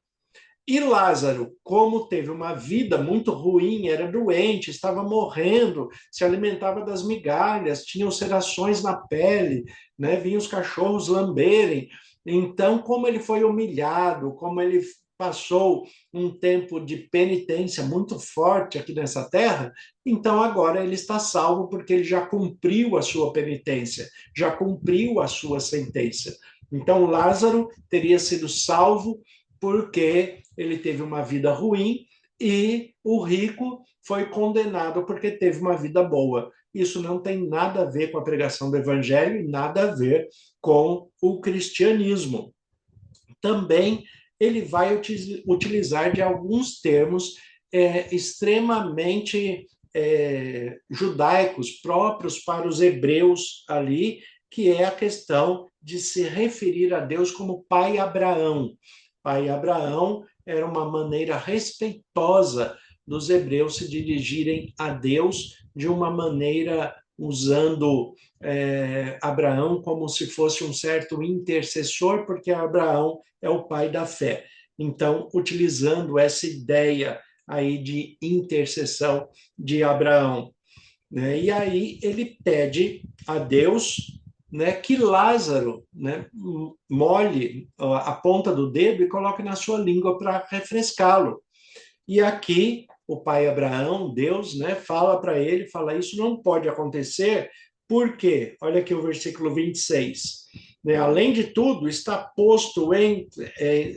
E Lázaro, como teve uma vida muito ruim, era doente, estava morrendo, se alimentava das migalhas, tinha ulcerações na pele, né? Vinham os cachorros lamberem. Então, como ele foi humilhado, como ele passou um tempo de penitência muito forte aqui nessa terra, então agora ele está salvo porque ele já cumpriu a sua penitência, já cumpriu a sua sentença. Então, Lázaro teria sido salvo porque ele teve uma vida ruim e o rico foi condenado porque teve uma vida boa. Isso não tem nada a ver com a pregação do evangelho e nada a ver com o cristianismo. Também ele vai utilizar de alguns termos extremamente judaicos, próprios para os hebreus ali, que é a questão de se referir a Deus como Pai Abraão. Pai Abraão era uma maneira respeitosa dos hebreus se dirigirem a Deus de uma maneira usando Abraão como se fosse um certo intercessor, porque Abraão é o pai da fé. Então, utilizando essa ideia aí de intercessão de Abraão, né? E aí ele pede a Deus, né, que Lázaro, né, molhe a ponta do dedo e coloque na sua língua para refrescá-lo. E aqui o pai Abraão, Deus, né, fala para ele, fala, isso não pode acontecer, por quê? Olha aqui o versículo 26. Né, além de tudo, está posto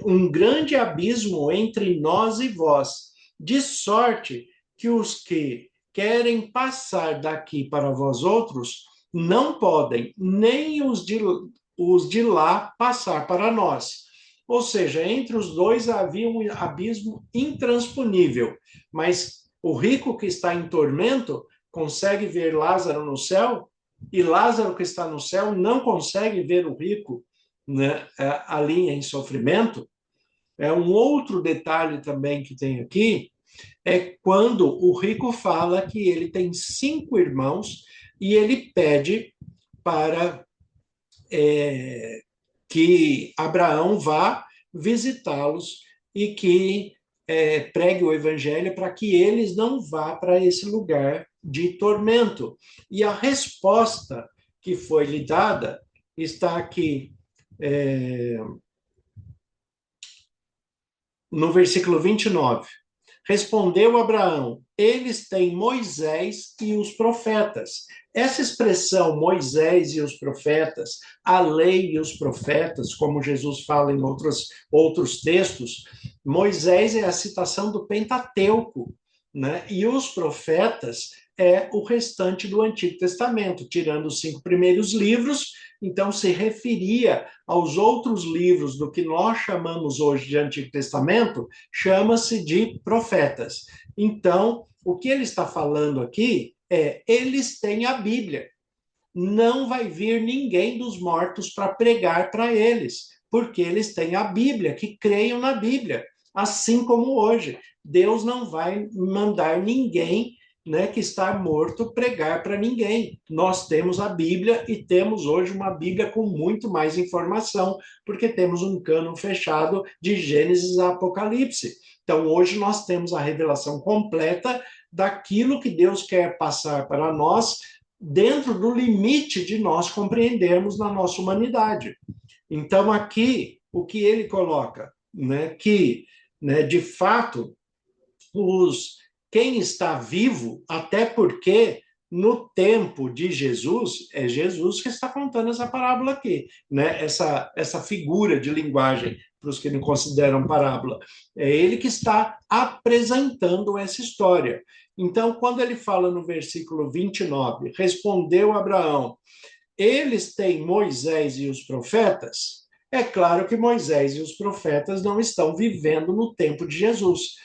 um grande abismo entre nós e vós, de sorte que os que querem passar daqui para vós outros não podem, nem os de lá passar para nós. Ou seja, entre os dois havia um abismo intransponível, mas o rico que está em tormento consegue ver Lázaro no céu, e Lázaro que está no céu não consegue ver o rico, né, ali em sofrimento. Um outro detalhe também que tem aqui é quando o rico fala que ele tem 5 irmãos e ele pede para que Abraão vá visitá-los e que pregue o evangelho para que eles não vá para esse lugar de tormento. E a resposta que foi lhe dada está aqui no versículo 29. Respondeu Abraão: eles têm Moisés e os profetas. Essa expressão, Moisés e os profetas, a lei e os profetas, como Jesus fala em outros textos, Moisés é a citação do Pentateuco, né? E os profetas é o restante do Antigo Testamento, tirando os 5 primeiros livros, então se referia aos outros livros do que nós chamamos hoje de Antigo Testamento, chama-se de profetas. Então, o que ele está falando aqui é: eles têm a Bíblia. Não vai vir ninguém dos mortos para pregar para eles, porque eles têm a Bíblia, que creiam na Bíblia. Assim como hoje, Deus não vai mandar ninguém, né, que está morto pregar para ninguém. Nós temos a Bíblia e temos hoje uma Bíblia com muito mais informação, porque temos um cânon fechado de Gênesis a Apocalipse. Então, hoje nós temos a revelação completa daquilo que Deus quer passar para nós, dentro do limite de nós compreendermos na nossa humanidade. Então, aqui, o que ele coloca, né, que, né, de fato, quem está vivo, até porque no tempo de Jesus, é Jesus que está contando essa parábola aqui, né? Essa figura de linguagem, para os que não consideram parábola. É ele que está apresentando essa história. Então, quando ele fala no versículo 29, respondeu Abraão: eles têm Moisés e os profetas. É claro que Moisés e os profetas não estão vivendo no tempo de Jesus.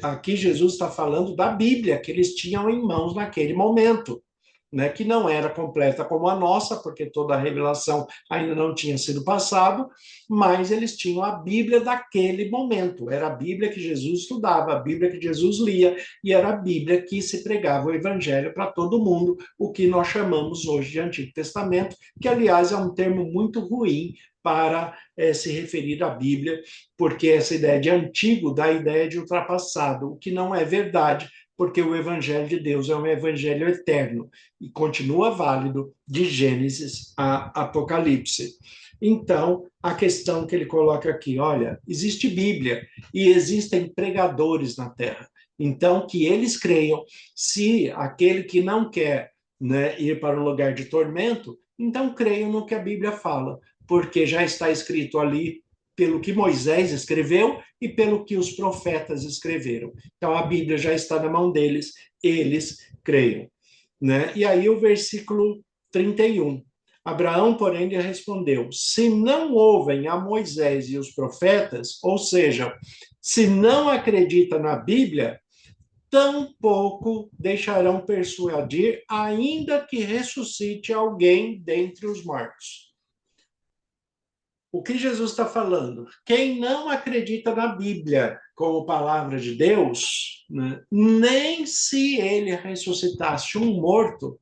Aqui Jesus está falando da Bíblia que eles tinham em mãos naquele momento, né, que não era completa como a nossa, porque toda a revelação ainda não tinha sido passado, mas eles tinham a Bíblia daquele momento. Era a Bíblia que Jesus estudava, a Bíblia que Jesus lia, e era a Bíblia que se pregava o Evangelho para todo mundo, o que nós chamamos hoje de Antigo Testamento, que, aliás, é um termo muito ruim para se referir à Bíblia, porque essa ideia de antigo dá a ideia de ultrapassado, o que não é verdade, porque o Evangelho de Deus é um Evangelho eterno e continua válido de Gênesis a Apocalipse. Então, a questão que ele coloca aqui, olha, existe Bíblia e existem pregadores na Terra. Então, que eles creiam, se aquele que não quer, né, ir para um lugar de tormento, então creiam no que a Bíblia fala, porque já está escrito ali pelo que Moisés escreveu e pelo que os profetas escreveram. Então, a Bíblia já está na mão deles, eles creiam. Né? E aí o versículo 31. Abraão, porém, lhe respondeu: se não ouvem a Moisés e os profetas, ou seja, se não acredita na Bíblia, tampouco deixarão persuadir, ainda que ressuscite alguém dentre os mortos. O que Jesus está falando? Quem não acredita na Bíblia como palavra de Deus, né, nem se ele ressuscitasse um morto,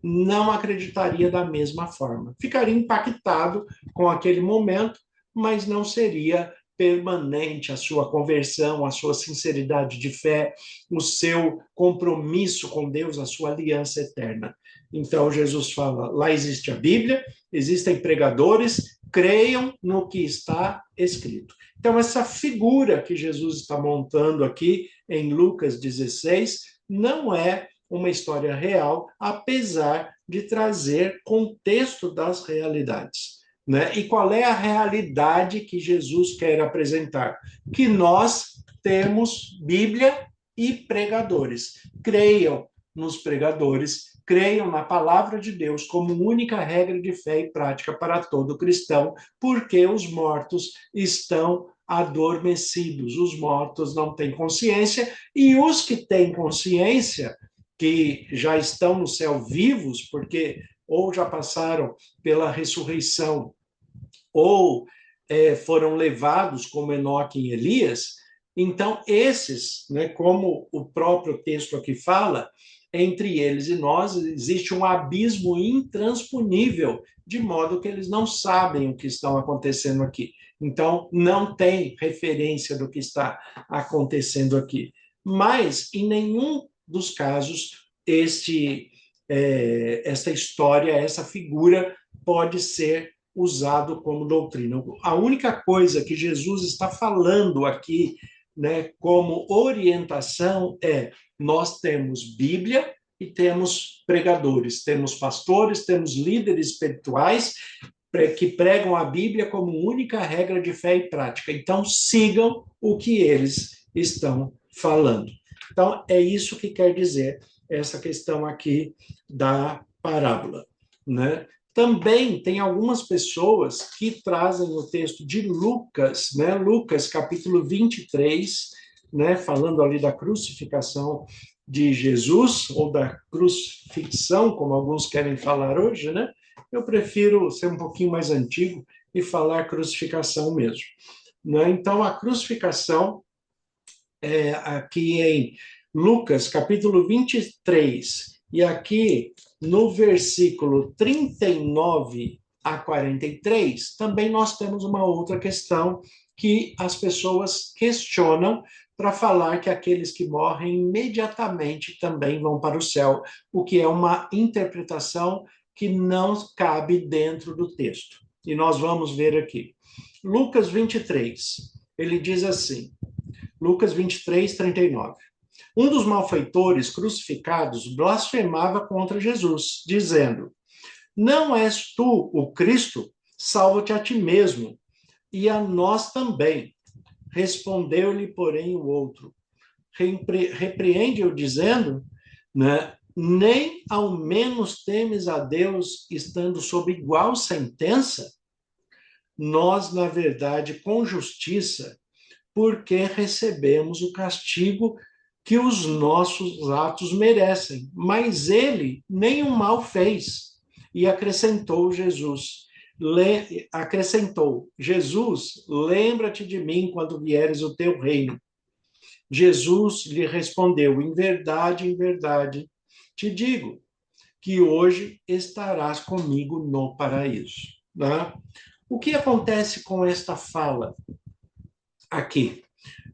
não acreditaria da mesma forma. Ficaria impactado com aquele momento, mas não seria permanente a sua conversão, a sua sinceridade de fé, o seu compromisso com Deus, a sua aliança eterna. Então Jesus fala: lá existe a Bíblia, existem pregadores, creiam no que está escrito. Então, essa figura que Jesus está montando aqui em Lucas 16 não é uma história real, apesar de trazer contexto das realidades. Né? E qual é a realidade que Jesus quer apresentar? Que nós temos Bíblia e pregadores. Creiam nos pregadores, creiam na palavra de Deus como única regra de fé e prática para todo cristão, porque os mortos estão adormecidos, os mortos não têm consciência, e os que têm consciência, que já estão no céu vivos, porque ou já passaram pela ressurreição, ou foram levados como Enoque e Elias, então esses, né, como o próprio texto aqui fala, entre eles e nós existe um abismo intransponível, de modo que eles não sabem o que está acontecendo aqui. Então, não tem referência do que está acontecendo aqui. Mas, em nenhum dos casos, essa história, essa figura pode ser usado como doutrina. A única coisa que Jesus está falando aqui, né, como orientação é: nós temos Bíblia e temos pregadores, temos pastores, temos líderes espirituais que pregam a Bíblia como única regra de fé e prática. Então, sigam o que eles estão falando. Então, é isso que quer dizer essa questão aqui da parábola, né? Também tem algumas pessoas que trazem o texto de Lucas, né? Lucas, capítulo 23, né? Falando ali da crucificação de Jesus, ou da crucifixão, como alguns querem falar hoje, né? Eu prefiro ser um pouquinho mais antigo e falar crucificação mesmo, né? Então, a crucificação, aqui em Lucas, capítulo 23, e aqui no versículo 39 a 43, também nós temos uma outra questão que as pessoas questionam para falar que aqueles que morrem imediatamente também vão para o céu, o que é uma interpretação que não cabe dentro do texto. E nós vamos ver aqui. Lucas 23, ele diz assim, Lucas 23, 39. Um dos malfeitores crucificados blasfemava contra Jesus, dizendo: Não és tu o Cristo? Salva-te a ti mesmo, e a nós também. Respondeu-lhe, porém, o outro. Repreende-o, dizendo, né, nem ao menos temes a Deus, estando sob igual sentença? Nós, na verdade, com justiça, porque recebemos o castigo que os nossos atos merecem. Mas ele nenhum mal fez. E acrescentou Jesus, lembra-te de mim quando vieres o teu reino. Jesus lhe respondeu, em verdade, te digo, que hoje estarás comigo no paraíso. Né? O que acontece com esta fala aqui?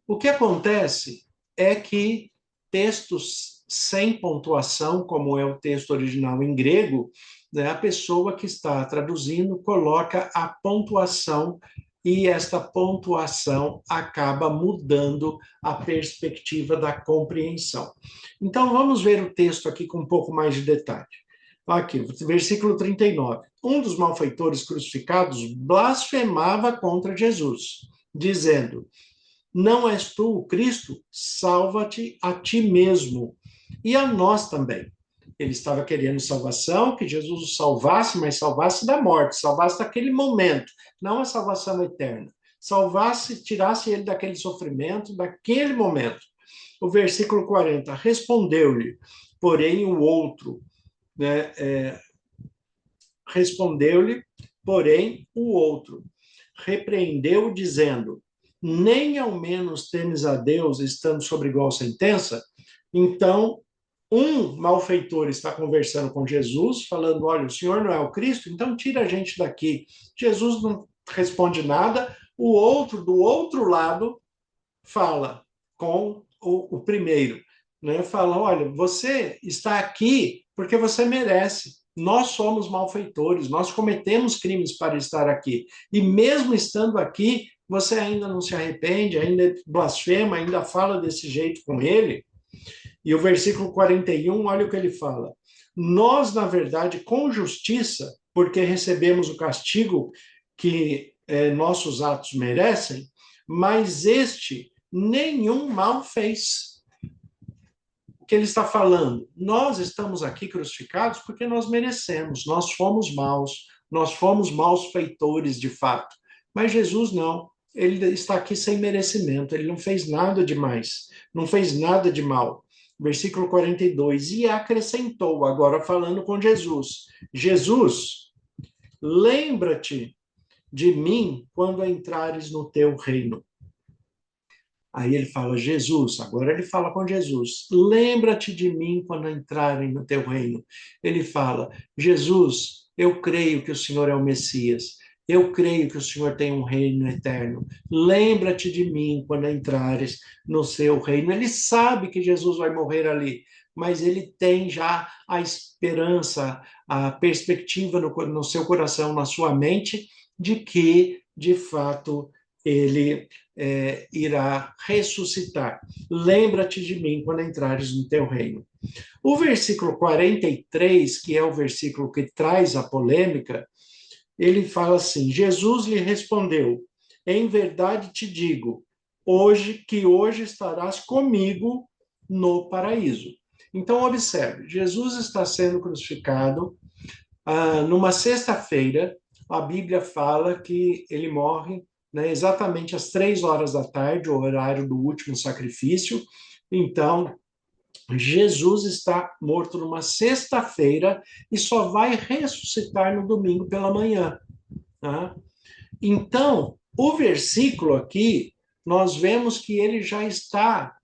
O que acontece é que textos sem pontuação, como é o texto original em grego, né, a pessoa que está traduzindo coloca a pontuação e esta pontuação acaba mudando a perspectiva da compreensão. Então, vamos ver o texto aqui com um pouco mais de detalhe. Aqui, versículo 39. Um dos malfeitores crucificados blasfemava contra Jesus, dizendo: Não és tu o Cristo? Salva-te a ti mesmo e a nós também. Ele estava querendo salvação, que Jesus o salvasse, mas salvasse da morte, salvasse daquele momento, não a salvação eterna. Salvasse, tirasse ele daquele sofrimento, daquele momento. O versículo 40, respondeu-lhe, porém o outro, né, respondeu-lhe, porém o outro, repreendeu, dizendo, nem ao menos temes a Deus, estando sob igual sentença? Então, um malfeitor está conversando com Jesus, falando, olha, o senhor não é o Cristo, então tira a gente daqui. Jesus não responde nada, o outro, do outro lado, fala com o primeiro, né? Fala, olha, você está aqui porque você merece. Nós somos malfeitores, nós cometemos crimes para estar aqui. E mesmo estando aqui, você ainda não se arrepende, ainda blasfema, ainda fala desse jeito com ele. E o versículo 41, olha o que ele fala. Nós, na verdade, com justiça, porque recebemos o castigo que nossos atos merecem, mas este nenhum mal fez. O que ele está falando? Nós estamos aqui crucificados porque nós merecemos, nós fomos maus, nós fomos maus feitores de fato. Mas Jesus não, ele está aqui sem merecimento, ele não fez nada demais, não fez nada de mal. Versículo 42, e acrescentou, agora falando com Jesus, Jesus, lembra-te de mim quando entrares no teu reino. Aí ele fala, Jesus, agora ele fala com Jesus, lembra-te de mim quando entrarem no teu reino. Ele fala, Jesus, eu creio que o Senhor é o Messias, eu creio que o Senhor tem um reino eterno. Lembra-te de mim quando entrares no seu reino. Ele sabe que Jesus vai morrer ali, mas ele tem já a esperança, a perspectiva no seu coração, na sua mente, de que, de fato, ele irá ressuscitar. Lembra-te de mim quando entrares no teu reino. O versículo 43, que é o versículo que traz a polêmica, ele fala assim: Jesus lhe respondeu: em verdade te digo, hoje estarás comigo no paraíso. Então, observe, Jesus está sendo crucificado numa sexta-feira. A Bíblia fala que ele morre, né, exatamente às 3 horas da tarde, o horário do último sacrifício. Então, Jesus está morto numa sexta-feira e só vai ressuscitar no domingo pela manhã. Tá? Então, o versículo aqui, nós vemos que ele já está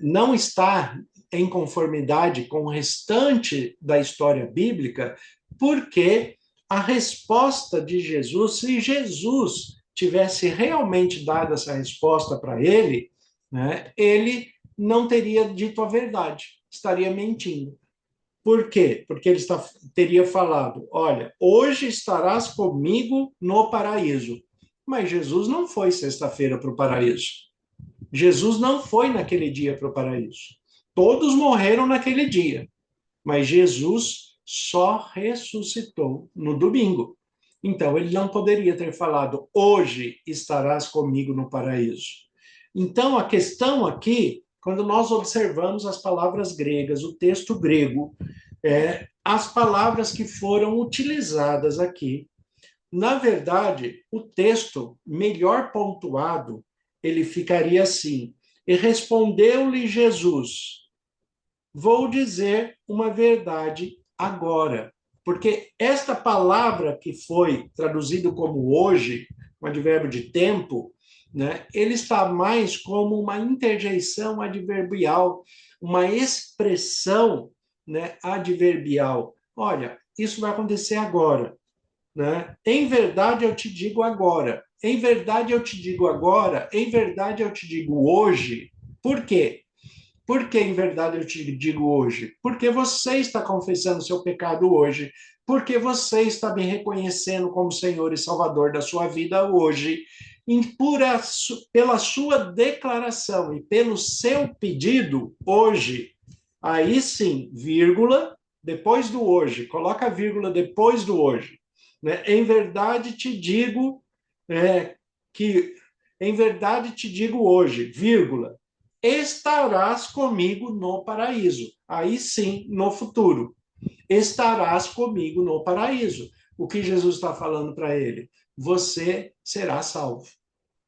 não está em conformidade com o restante da história bíblica, porque a resposta de Jesus, se Jesus tivesse realmente dado essa resposta para ele, né, ele não teria dito a verdade, estaria mentindo. Por quê? Porque ele teria falado: olha, hoje estarás comigo no paraíso. Mas Jesus não foi sexta-feira para o paraíso. Jesus não foi naquele dia para o paraíso. Todos morreram naquele dia, mas Jesus só ressuscitou no domingo. Então, ele não poderia ter falado: hoje estarás comigo no paraíso. Então, a questão aqui, quando nós observamos as palavras gregas, o texto grego, as palavras que foram utilizadas aqui, na verdade, o texto melhor pontuado, ele ficaria assim: e respondeu-lhe Jesus: vou dizer uma verdade agora. Porque esta palavra que foi traduzido como hoje, um advérbio de tempo, né, ele está mais como uma interjeição adverbial, uma expressão, né, adverbial. Olha, isso vai acontecer agora. Né? Em verdade eu te digo agora. Em verdade eu te digo agora. Em verdade eu te digo hoje. Por quê? Por que em verdade eu te digo hoje? Porque você está confessando seu pecado hoje. Porque você está me reconhecendo como Senhor e Salvador da sua vida hoje. E pela sua declaração e pelo seu pedido hoje. Aí sim, vírgula, depois do hoje. Coloca a vírgula depois do hoje. Né? Em verdade te digo que, em verdade te digo hoje, vírgula, estarás comigo no paraíso. Aí sim, no futuro. Estarás comigo no paraíso. O que Jesus está falando para ele? Você será salvo.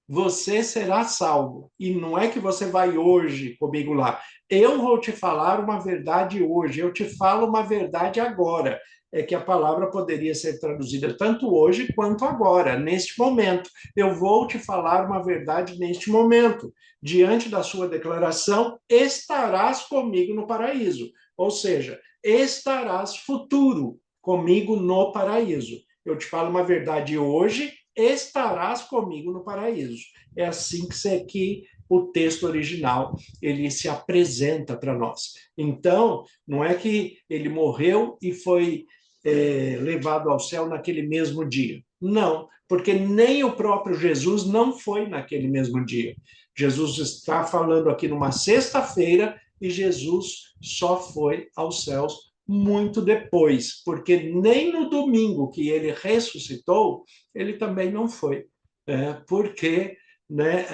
Você será salvo. E não é que você vai hoje comigo lá. Eu vou te falar uma verdade hoje. Eu te falo uma verdade agora. É que a palavra poderia ser traduzida tanto hoje quanto agora, neste momento. Eu vou te falar uma verdade neste momento. Diante da sua declaração, estarás comigo no paraíso. Ou seja, estarás futuro comigo no paraíso. Eu te falo uma verdade hoje, estarás comigo no paraíso. É assim que o texto original ele se apresenta para nós. Então, não é que ele morreu e foi levado ao céu naquele mesmo dia. Não, porque nem o próprio Jesus não foi naquele mesmo dia. Jesus está falando aqui numa sexta-feira e Jesus só foi aos céus muito depois, porque nem no domingo que ele ressuscitou, ele também não foi, porque né,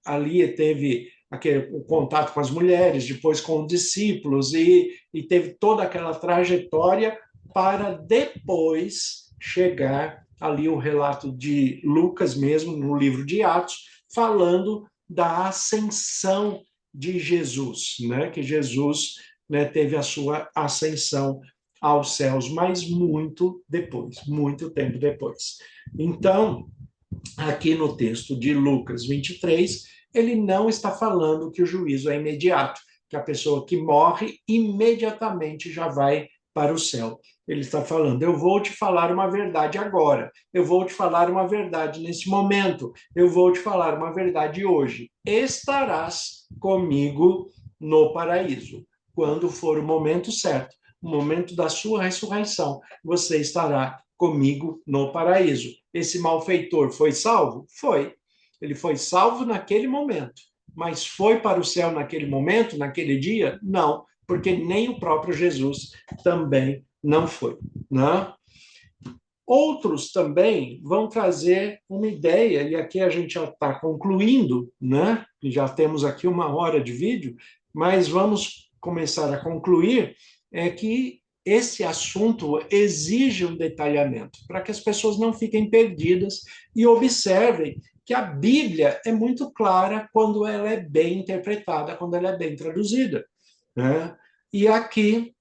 ali teve o contato com as mulheres, depois com os discípulos, e teve toda aquela trajetória para depois chegar ali o relato de Lucas mesmo, no livro de Atos, falando da ascensão de Jesus, né? Que Jesus, né, teve a sua ascensão aos céus, mas muito depois, muito tempo depois. Então, aqui no texto de Lucas 23, ele não está falando que o juízo é imediato, que a pessoa que morre imediatamente já vai para o céu. Ele está falando: eu vou te falar uma verdade agora, eu vou te falar uma verdade nesse momento, eu vou te falar uma verdade hoje. Estarás comigo no paraíso. Quando for o momento certo, o momento da sua ressurreição, você estará comigo no paraíso. Esse malfeitor foi salvo? Foi. Ele foi salvo naquele momento. Mas foi para o céu naquele momento, naquele dia? Não, porque nem o próprio Jesus também não foi. Né? Outros também vão trazer uma ideia, e aqui a gente já está concluindo, né? Já temos aqui 1 hora de vídeo, mas vamos começar a concluir, é que esse assunto exige um detalhamento, para que as pessoas não fiquem perdidas e observem que a Bíblia é muito clara quando ela é bem interpretada, quando ela é bem traduzida. Né? E aqui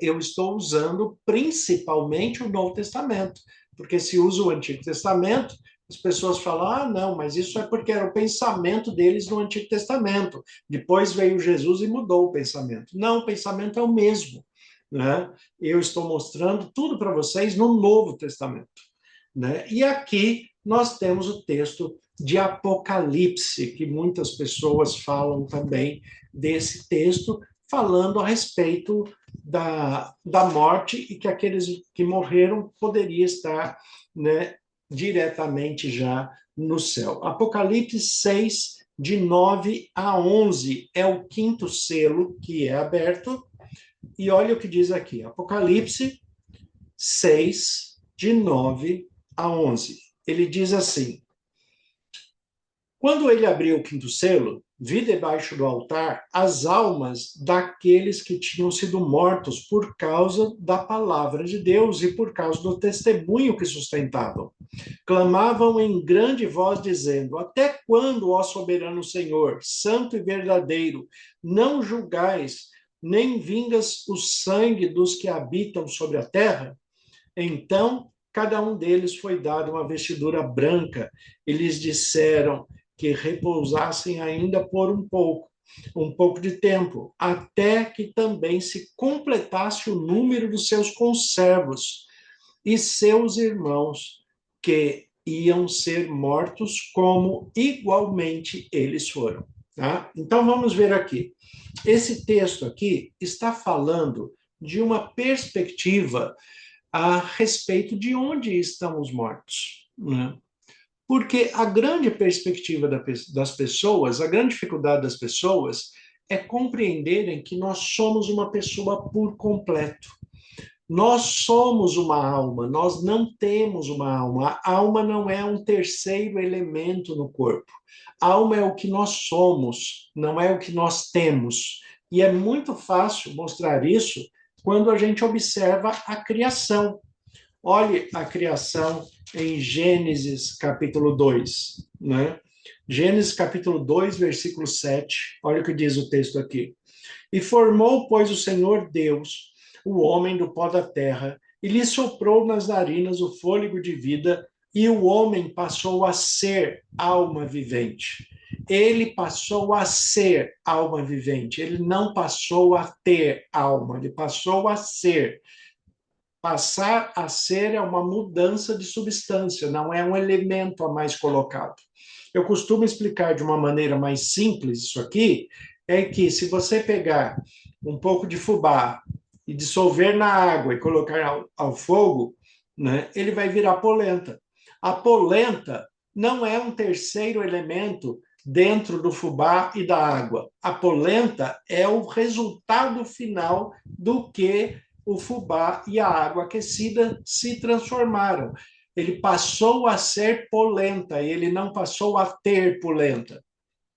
eu estou usando principalmente o Novo Testamento, porque se usa o Antigo Testamento, as pessoas falam, ah, não, mas isso é porque era o pensamento deles no Antigo Testamento. Depois veio Jesus e mudou o pensamento. Não, o pensamento é o mesmo. Né? Eu estou mostrando tudo para vocês no Novo Testamento. Né? E aqui nós temos o texto de Apocalipse, que muitas pessoas falam também desse texto, falando a respeito da morte e que aqueles que morreram poderiam estar, né, diretamente já no céu. Apocalipse 6, de 9 a 11, é o quinto selo que é aberto. E olha o que diz aqui, Apocalipse 6, de 9 a 11. Ele diz assim: quando ele abriu o quinto selo, vi debaixo do altar as almas daqueles que tinham sido mortos por causa da palavra de Deus e por causa do testemunho que sustentavam. Clamavam em grande voz, dizendo: até quando, ó soberano Senhor, santo e verdadeiro, não julgais, nem vingas o sangue dos que habitam sobre a terra? Então, cada um deles foi dado uma vestidura branca, e lhes disseram que repousassem ainda por um pouco de tempo, até que também se completasse o número dos seus conservos e seus irmãos, que iam ser mortos como igualmente eles foram. Tá? Então vamos ver aqui. Esse texto aqui está falando de uma perspectiva a respeito de onde estão os mortos. Né? Porque a grande perspectiva das pessoas, a grande dificuldade das pessoas é compreenderem que nós somos uma pessoa por completo. Nós somos uma alma, nós não temos uma alma. A alma não é um terceiro elemento no corpo. A alma é o que nós somos, não é o que nós temos. E é muito fácil mostrar isso quando a gente observa a criação. Olhe a criação em Gênesis capítulo 2, né? Gênesis capítulo 2, versículo 7. Olha o que diz o texto aqui. E formou, pois, o Senhor Deus o homem do pó da terra, e lhe soprou nas narinas o fôlego de vida, e o homem passou a ser alma vivente. Ele passou a ser alma vivente, ele não passou a ter alma, ele passou a ser. Passar a ser é uma mudança de substância, não é um elemento a mais colocado. Eu costumo explicar de uma maneira mais simples isso aqui, é que se você pegar um pouco de fubá e dissolver na água e colocar ao fogo, né, ele vai virar polenta. A polenta não é um terceiro elemento dentro do fubá e da água. A polenta é o resultado final do que o fubá e a água aquecida se transformaram. Ele passou a ser polenta, ele não passou a ter polenta.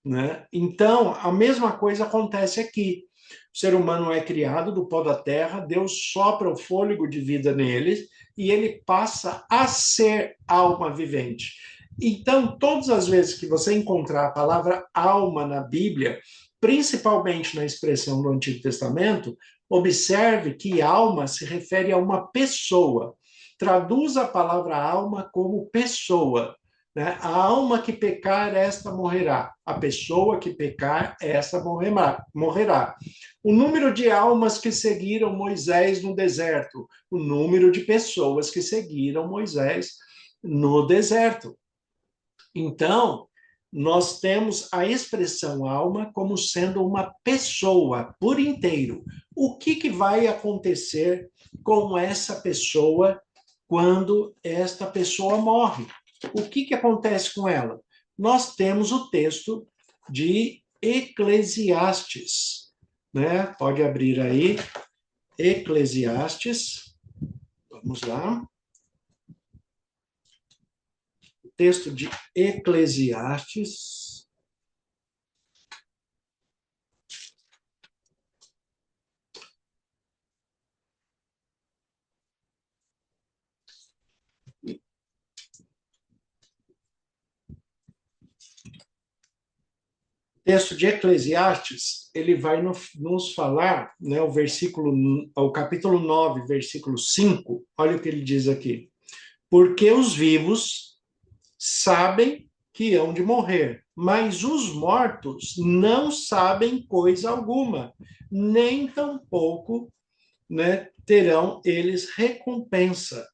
Né? Então, a mesma coisa acontece aqui. O ser humano é criado do pó da terra, Deus sopra o fôlego de vida nele e ele passa a ser alma vivente. Então, todas as vezes que você encontrar a palavra alma na Bíblia, principalmente na expressão do Antigo Testamento, observe que alma se refere a uma pessoa. Traduz a palavra alma como pessoa. Né? A alma que pecar, esta morrerá. A pessoa que pecar, esta morrerá. O número de almas que seguiram Moisés no deserto. O número de pessoas que seguiram Moisés no deserto. Então, nós temos a expressão alma como sendo uma pessoa por inteiro. O que vai acontecer com essa pessoa quando esta pessoa morre? O que acontece com ela? Nós temos o texto de Eclesiastes, né? Pode abrir aí, Eclesiastes. Vamos lá. O texto de Eclesiastes. O texto de Eclesiastes, ele vai nos falar, né, o capítulo 9, versículo 5, olha o que ele diz aqui. Porque os vivos sabem que hão de morrer, mas os mortos não sabem coisa alguma, nem tampouco, né, terão eles recompensa,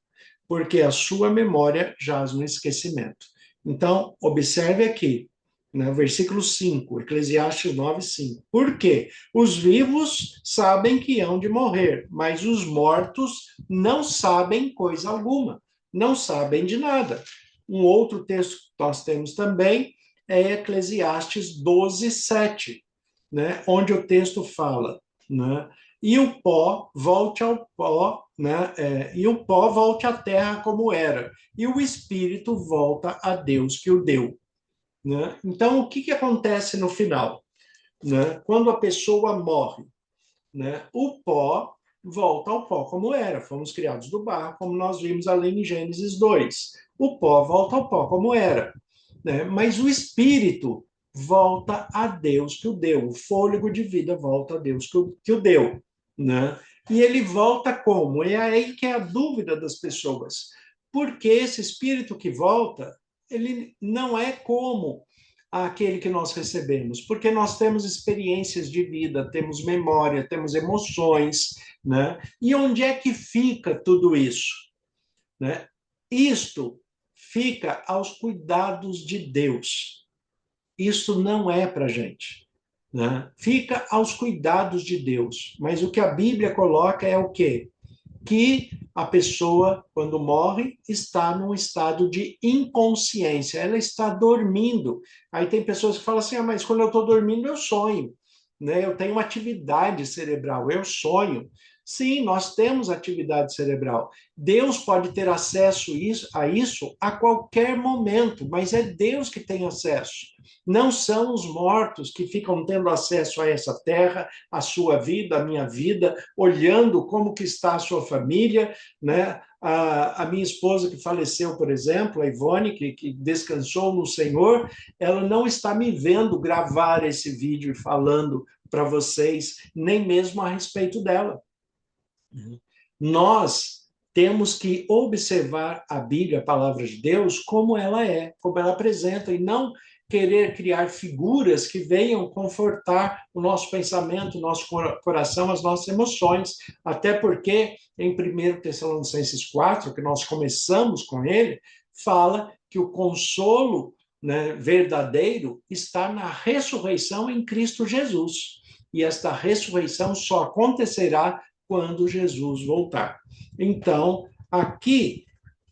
porque a sua memória jaz no esquecimento. Então, observe aqui, no versículo 5, Eclesiastes 9, 5. Por quê? Os vivos sabem que hão de morrer, mas os mortos não sabem coisa alguma, não sabem de nada. Um outro texto que nós temos também é Eclesiastes 12, 7, né? Onde o texto fala, né? E o pó volte ao pó, né? E o pó volte à terra como era, e o espírito volta a Deus que o deu. Né? Então, o que acontece no final? Né? Quando a pessoa morre, né? O pó volta ao pó como era. Fomos criados do barro, como nós vimos ali em Gênesis 2. O pó volta ao pó como era. Né? Mas o espírito volta a Deus que o deu. O fôlego de vida volta a Deus que o deu. Né? E ele volta como? É aí que é a dúvida das pessoas. Porque esse espírito que volta, ele não é como aquele que nós recebemos, porque nós temos experiências de vida, temos memória, temos emoções, né? E onde é que fica tudo isso? Né? Isto fica aos cuidados de Deus. Isso não é para a gente. Né? Fica aos cuidados de Deus. Mas o que a Bíblia coloca é o quê? Que a pessoa, quando morre, está num estado de inconsciência, ela está dormindo. Aí tem pessoas que falam assim, mas quando eu estou dormindo, eu sonho. Né? Eu tenho uma atividade cerebral, eu sonho. Sim, nós temos atividade cerebral. Deus pode ter acesso a isso a qualquer momento, mas é Deus que tem acesso. Não são os mortos que ficam tendo acesso a essa terra, a sua vida, a minha vida, olhando como que está a sua família, né? A minha esposa que faleceu, por exemplo, a Ivone, que descansou no Senhor, ela não está me vendo gravar esse vídeo e falando para vocês, nem mesmo a respeito dela. Nós temos que observar a Bíblia, a palavra de Deus, como ela é, como ela apresenta, e não querer criar figuras que venham confortar o nosso pensamento, o nosso coração, as nossas emoções. Até porque, em 1 Tessalonicenses 4, que nós começamos com ele, fala que o consolo, né, verdadeiro está na ressurreição em Cristo Jesus. E esta ressurreição só acontecerá quando Jesus voltar. Então, aqui,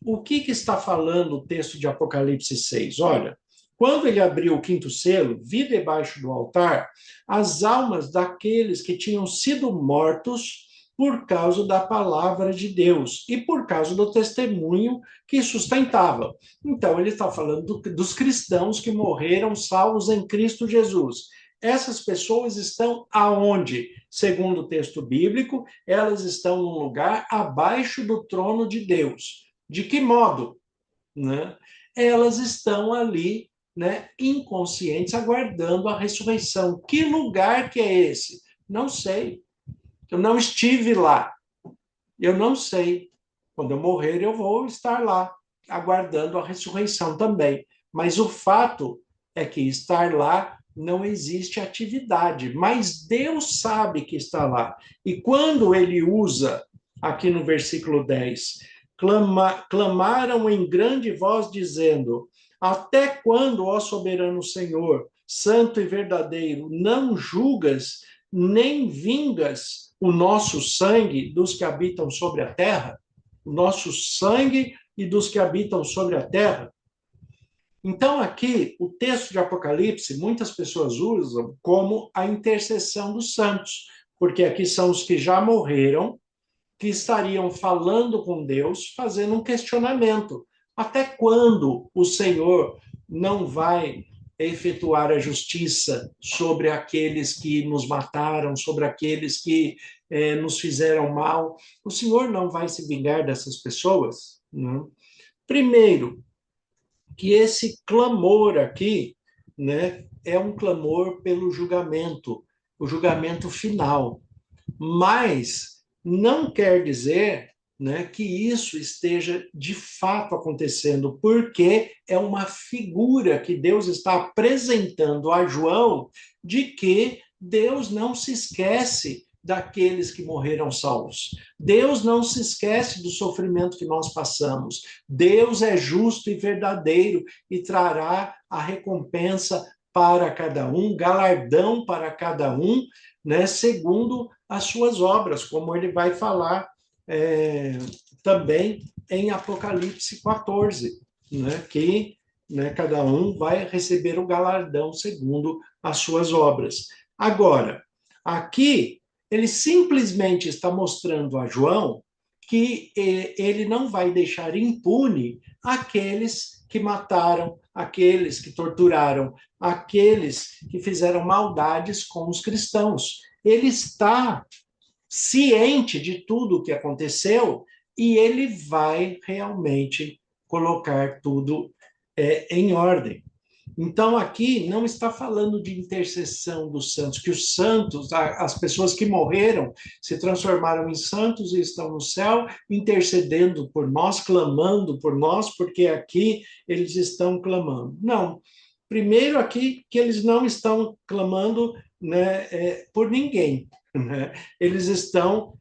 o que está falando o texto de Apocalipse 6? Olha, quando ele abriu o quinto selo, vi debaixo do altar as almas daqueles que tinham sido mortos por causa da palavra de Deus e por causa do testemunho que sustentava. Então, ele está falando dos cristãos que morreram salvos em Cristo Jesus. Essas pessoas estão aonde? Segundo o texto bíblico, elas estão num lugar abaixo do trono de Deus. De que modo? Né? Elas estão ali, né, inconscientes, aguardando a ressurreição. Que lugar que é esse? Não sei. Eu não estive lá. Eu não sei. Quando eu morrer, eu vou estar lá, aguardando a ressurreição também. Mas o fato é que estar lá não existe atividade, mas Deus sabe que está lá. E quando ele usa, aqui no versículo 10, clamaram em grande voz, dizendo: Até quando, ó soberano Senhor, santo e verdadeiro, não julgas nem vingas o nosso sangue dos que habitam sobre a terra? O nosso sangue e dos que habitam sobre a terra? Então, aqui, o texto de Apocalipse, muitas pessoas usam como a intercessão dos santos, porque aqui são os que já morreram, que estariam falando com Deus, fazendo um questionamento. Até quando o Senhor não vai efetuar a justiça sobre aqueles que nos mataram, sobre aqueles que nos fizeram mal? O Senhor não vai se vingar dessas pessoas? Não. Primeiro, que esse clamor aqui, né, é um clamor pelo julgamento, o julgamento final. Mas não quer dizer, né, que isso esteja de fato acontecendo, porque é uma figura que Deus está apresentando a João de que Deus não se esquece daqueles que morreram salvos. Deus não se esquece do sofrimento que nós passamos. Deus é justo e verdadeiro e trará a recompensa para cada um, galardão para cada um, né, segundo as suas obras, como ele vai falar também em Apocalipse 14, né, que, né, cada um vai receber o galardão segundo as suas obras. Agora, aqui, ele simplesmente está mostrando a João que ele não vai deixar impune aqueles que mataram, aqueles que torturaram, aqueles que fizeram maldades com os cristãos. Ele está ciente de tudo o que aconteceu e ele vai realmente colocar tudo em ordem. Então, aqui não está falando de intercessão dos santos, que os santos, as pessoas que morreram, se transformaram em santos e estão no céu, intercedendo por nós, clamando por nós, porque aqui eles estão clamando. Não. Primeiro, aqui, que eles não estão clamando, né, por ninguém. Né? Eles estão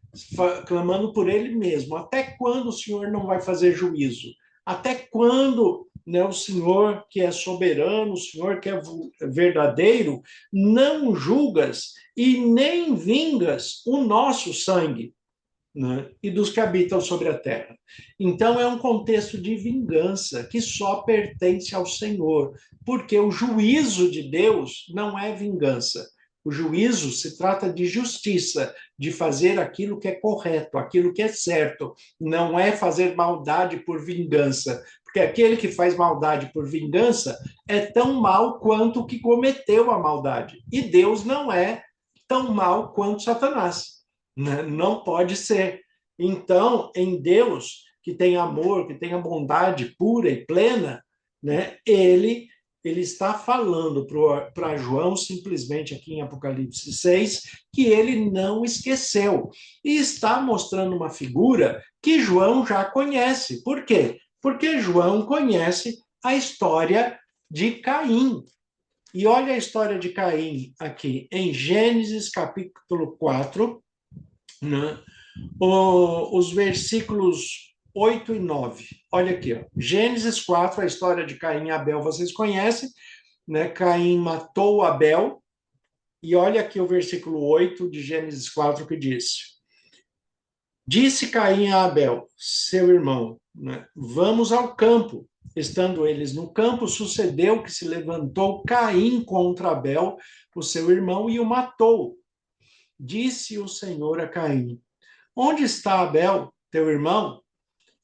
clamando por ele mesmo. Até quando o Senhor não vai fazer juízo? Até quando, né, o Senhor que é soberano, o Senhor que é verdadeiro, não julgas e nem vingas o nosso sangue, né, e dos que habitam sobre a terra? Então é um contexto de vingança que só pertence ao Senhor, porque o juízo de Deus não é vingança. O juízo se trata de justiça, de fazer aquilo que é correto, aquilo que é certo. Não é fazer maldade por vingança, porque aquele que faz maldade por vingança é tão mal quanto o que cometeu a maldade. E Deus não é tão mal quanto Satanás. Não pode ser. Então, em Deus, que tem amor, que tem a bondade pura e plena, né, ele está falando para João, simplesmente aqui em Apocalipse 6, que ele não esqueceu. E está mostrando uma figura que João já conhece. Por quê? Porque João conhece a história de Caim. E olha a história de Caim aqui, em Gênesis capítulo 4, né? Os versículos 8 e 9. Olha aqui, ó. Gênesis 4, a história de Caim e Abel, vocês conhecem, né? Caim matou Abel, e olha aqui o versículo 8 de Gênesis 4 que diz: Disse Caim a Abel, seu irmão, né, vamos ao campo. Estando eles no campo, sucedeu que se levantou Caim contra Abel, o seu irmão, e o matou. Disse o Senhor a Caim: Onde está Abel, teu irmão?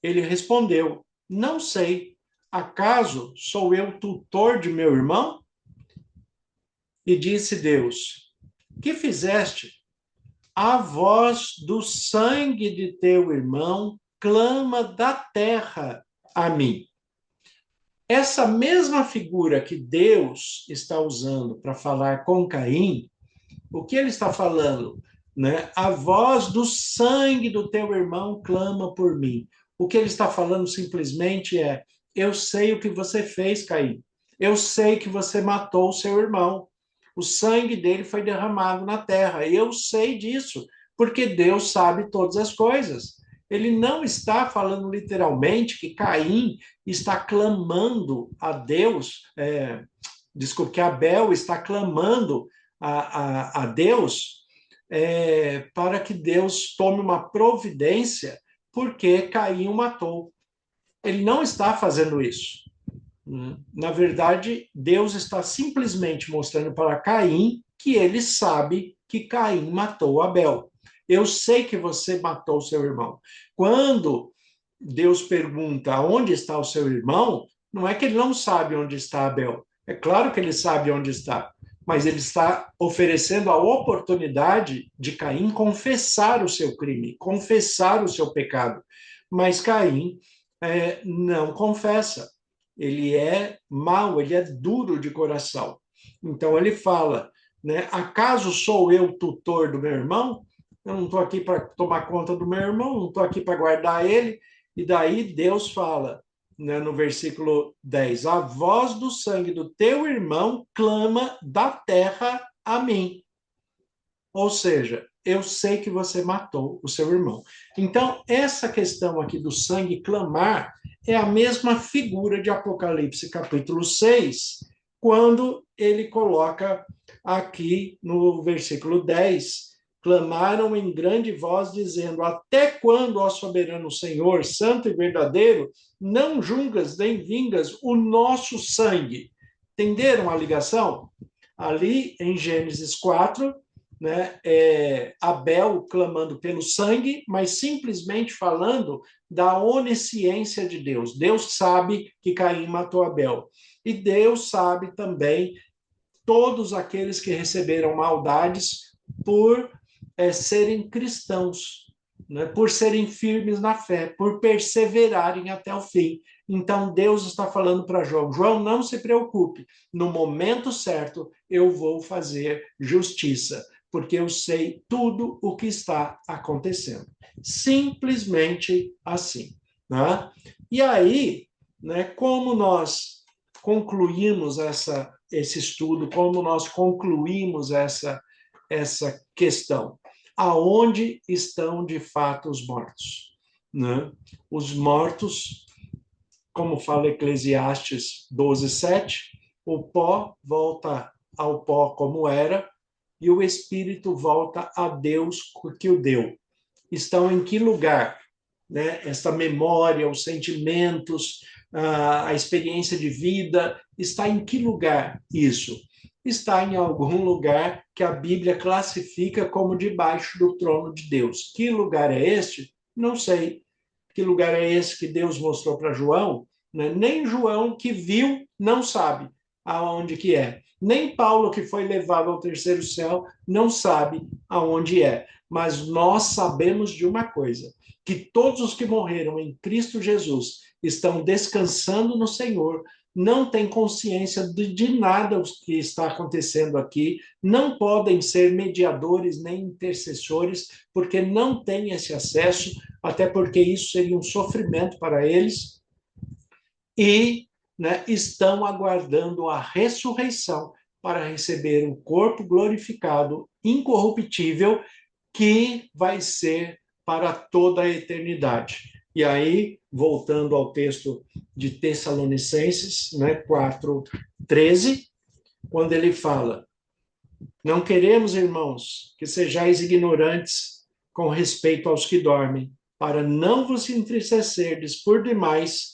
Ele respondeu: Não sei. Acaso sou eu tutor de meu irmão? E disse Deus: Que fizeste? A voz do sangue de teu irmão clama da terra a mim. Essa mesma figura que Deus está usando para falar com Caim, o que ele está falando? Né? A voz do sangue do teu irmão clama por mim. O que ele está falando simplesmente é: eu sei o que você fez, Caim. Eu sei que você matou o seu irmão. O sangue dele foi derramado na terra. Eu sei disso, porque Deus sabe todas as coisas. Ele não está falando literalmente que Caim está clamando a Deus, desculpe, que Abel está clamando a Deus para que Deus tome uma providência porque Caim o matou. Ele não está fazendo isso. Na verdade, Deus está simplesmente mostrando para Caim que ele sabe que Caim matou Abel. Eu sei que você matou seu irmão. Quando Deus pergunta onde está o seu irmão, não é que ele não sabe onde está Abel. É claro que ele sabe onde está, mas ele está oferecendo a oportunidade de Caim confessar o seu crime, confessar o seu pecado. Mas Caim não confessa. Ele é mau, ele é duro de coração. Então ele fala, né? Acaso sou eu tutor do meu irmão? Eu não estou aqui para tomar conta do meu irmão, não estou aqui para guardar ele. E daí Deus fala, né, no versículo 10, a voz do sangue do teu irmão clama da terra a mim. Ou seja, eu sei que você matou o seu irmão. Então, essa questão aqui do sangue clamar é a mesma figura de Apocalipse capítulo 6, quando ele coloca aqui no versículo 10, clamaram em grande voz, dizendo, até quando, ó soberano Senhor, santo e verdadeiro, não julgas nem vingas o nosso sangue? Entenderam a ligação? Ali em Gênesis 4, né, Abel clamando pelo sangue, mas simplesmente falando da onisciência de Deus. Deus sabe que Caim matou Abel. E Deus sabe também todos aqueles que receberam maldades por serem cristãos, né, por serem firmes na fé, por perseverarem até o fim. Então Deus está falando para João, João, não se preocupe, no momento certo eu vou fazer justiça, porque eu sei tudo o que está acontecendo. Simplesmente assim. Né? E aí, né, como nós concluímos esse estudo, como nós concluímos essa questão? Aonde estão de fato os mortos? Né? Os mortos, como fala Eclesiastes 12:7, o pó volta ao pó como era, e o espírito volta a Deus que o deu. Estão em que lugar? Né? Essa memória, os sentimentos, a experiência de vida, está em que lugar isso? Está em algum lugar que a Bíblia classifica como debaixo do trono de Deus. Que lugar é este? Não sei. Que lugar é esse que Deus mostrou para João? Nem João, que viu, não sabe aonde que é. Nem Paulo, que foi levado ao terceiro céu, não sabe aonde é. Mas nós sabemos de uma coisa, que todos os que morreram em Cristo Jesus estão descansando no Senhor, não têm consciência de nada que está acontecendo aqui, não podem ser mediadores nem intercessores, porque não têm esse acesso, até porque isso seria um sofrimento para eles, e né, estão aguardando a ressurreição para receber um corpo glorificado, incorruptível, que vai ser para toda a eternidade. E aí, voltando ao texto de Tessalonicenses, né, 4:13, quando ele fala: não queremos, irmãos, que sejais ignorantes com respeito aos que dormem, para não vos entristecerdes por demais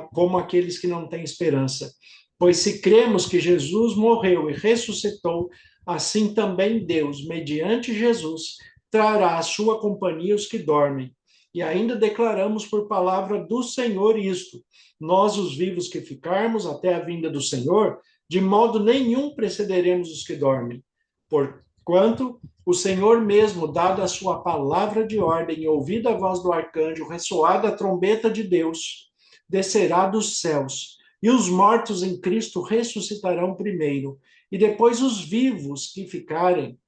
como aqueles que não têm esperança. Pois se cremos que Jesus morreu e ressuscitou, assim também Deus, mediante Jesus, trará à sua companhia os que dormem. E ainda declaramos por palavra do Senhor isto: nós, os vivos que ficarmos até a vinda do Senhor, de modo nenhum precederemos os que dormem. Porquanto o Senhor mesmo, dada a sua palavra de ordem e ouvida a voz do arcanjo, ressoada a trombeta de Deus, descerá dos céus, e os mortos em Cristo ressuscitarão primeiro, e depois os vivos que ficarem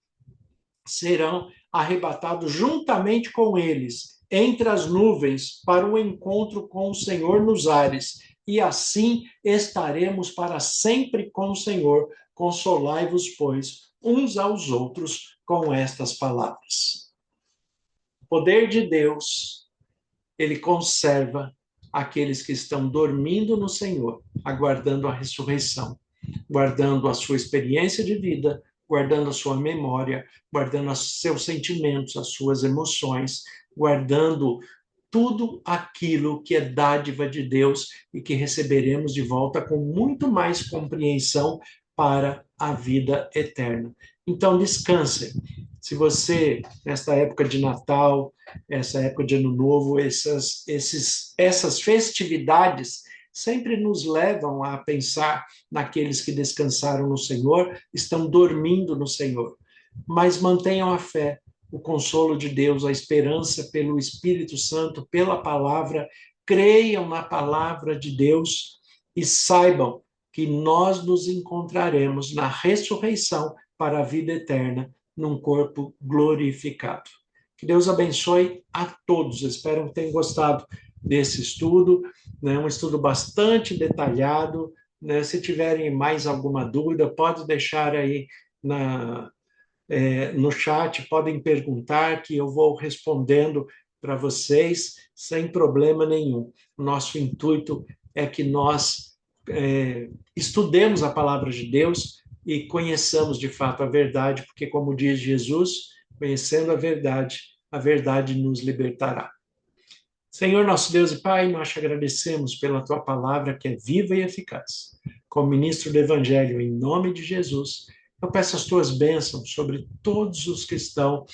serão arrebatados juntamente com eles entre as nuvens para o encontro com o Senhor nos ares, e assim estaremos para sempre com o Senhor. Consolai-vos, pois, uns aos outros com estas palavras. poder de Deus, ele conserva aqueles que estão dormindo no Senhor, aguardando a ressurreição, guardando a sua experiência de vida, guardando a sua memória, guardando os seus sentimentos, as suas emoções, guardando tudo aquilo que é dádiva de Deus e que receberemos de volta com muito mais compreensão para a vida eterna. Então, descansem. Se você, nesta época de Natal, essa época de Ano Novo, essas festividades sempre nos levam a pensar naqueles que descansaram no Senhor, estão dormindo no Senhor. Mas mantenham a fé, o consolo de Deus, a esperança pelo Espírito Santo, pela palavra, creiam na palavra de Deus e saibam que nós nos encontraremos na ressurreição para a vida eterna, num corpo glorificado. Que Deus abençoe a todos. Espero que tenham gostado desse estudo, né? Um estudo bastante detalhado, né? Se tiverem mais alguma dúvida, pode deixar aí no chat, podem perguntar que eu vou respondendo para vocês sem problema nenhum. O nosso intuito é que nós estudemos a palavra de Deus e conheçamos de fato a verdade, porque, como diz Jesus, conhecendo a verdade nos libertará. Senhor, nosso Deus e Pai, nós te agradecemos pela tua palavra que é viva e eficaz. Como ministro do Evangelho, em nome de Jesus, eu peço as tuas bênçãos sobre todos os que estão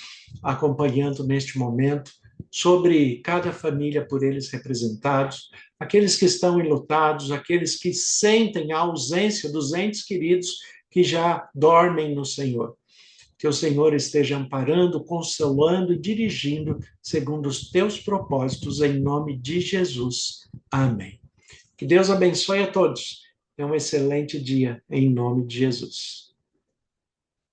acompanhando neste momento, sobre cada família por eles representados, aqueles que estão enlutados, aqueles que sentem a ausência dos entes queridos que já dormem no Senhor. Que o Senhor esteja amparando, consolando e dirigindo segundo os teus propósitos, em nome de Jesus. Amém. Que Deus abençoe a todos. É um excelente dia, em nome de Jesus.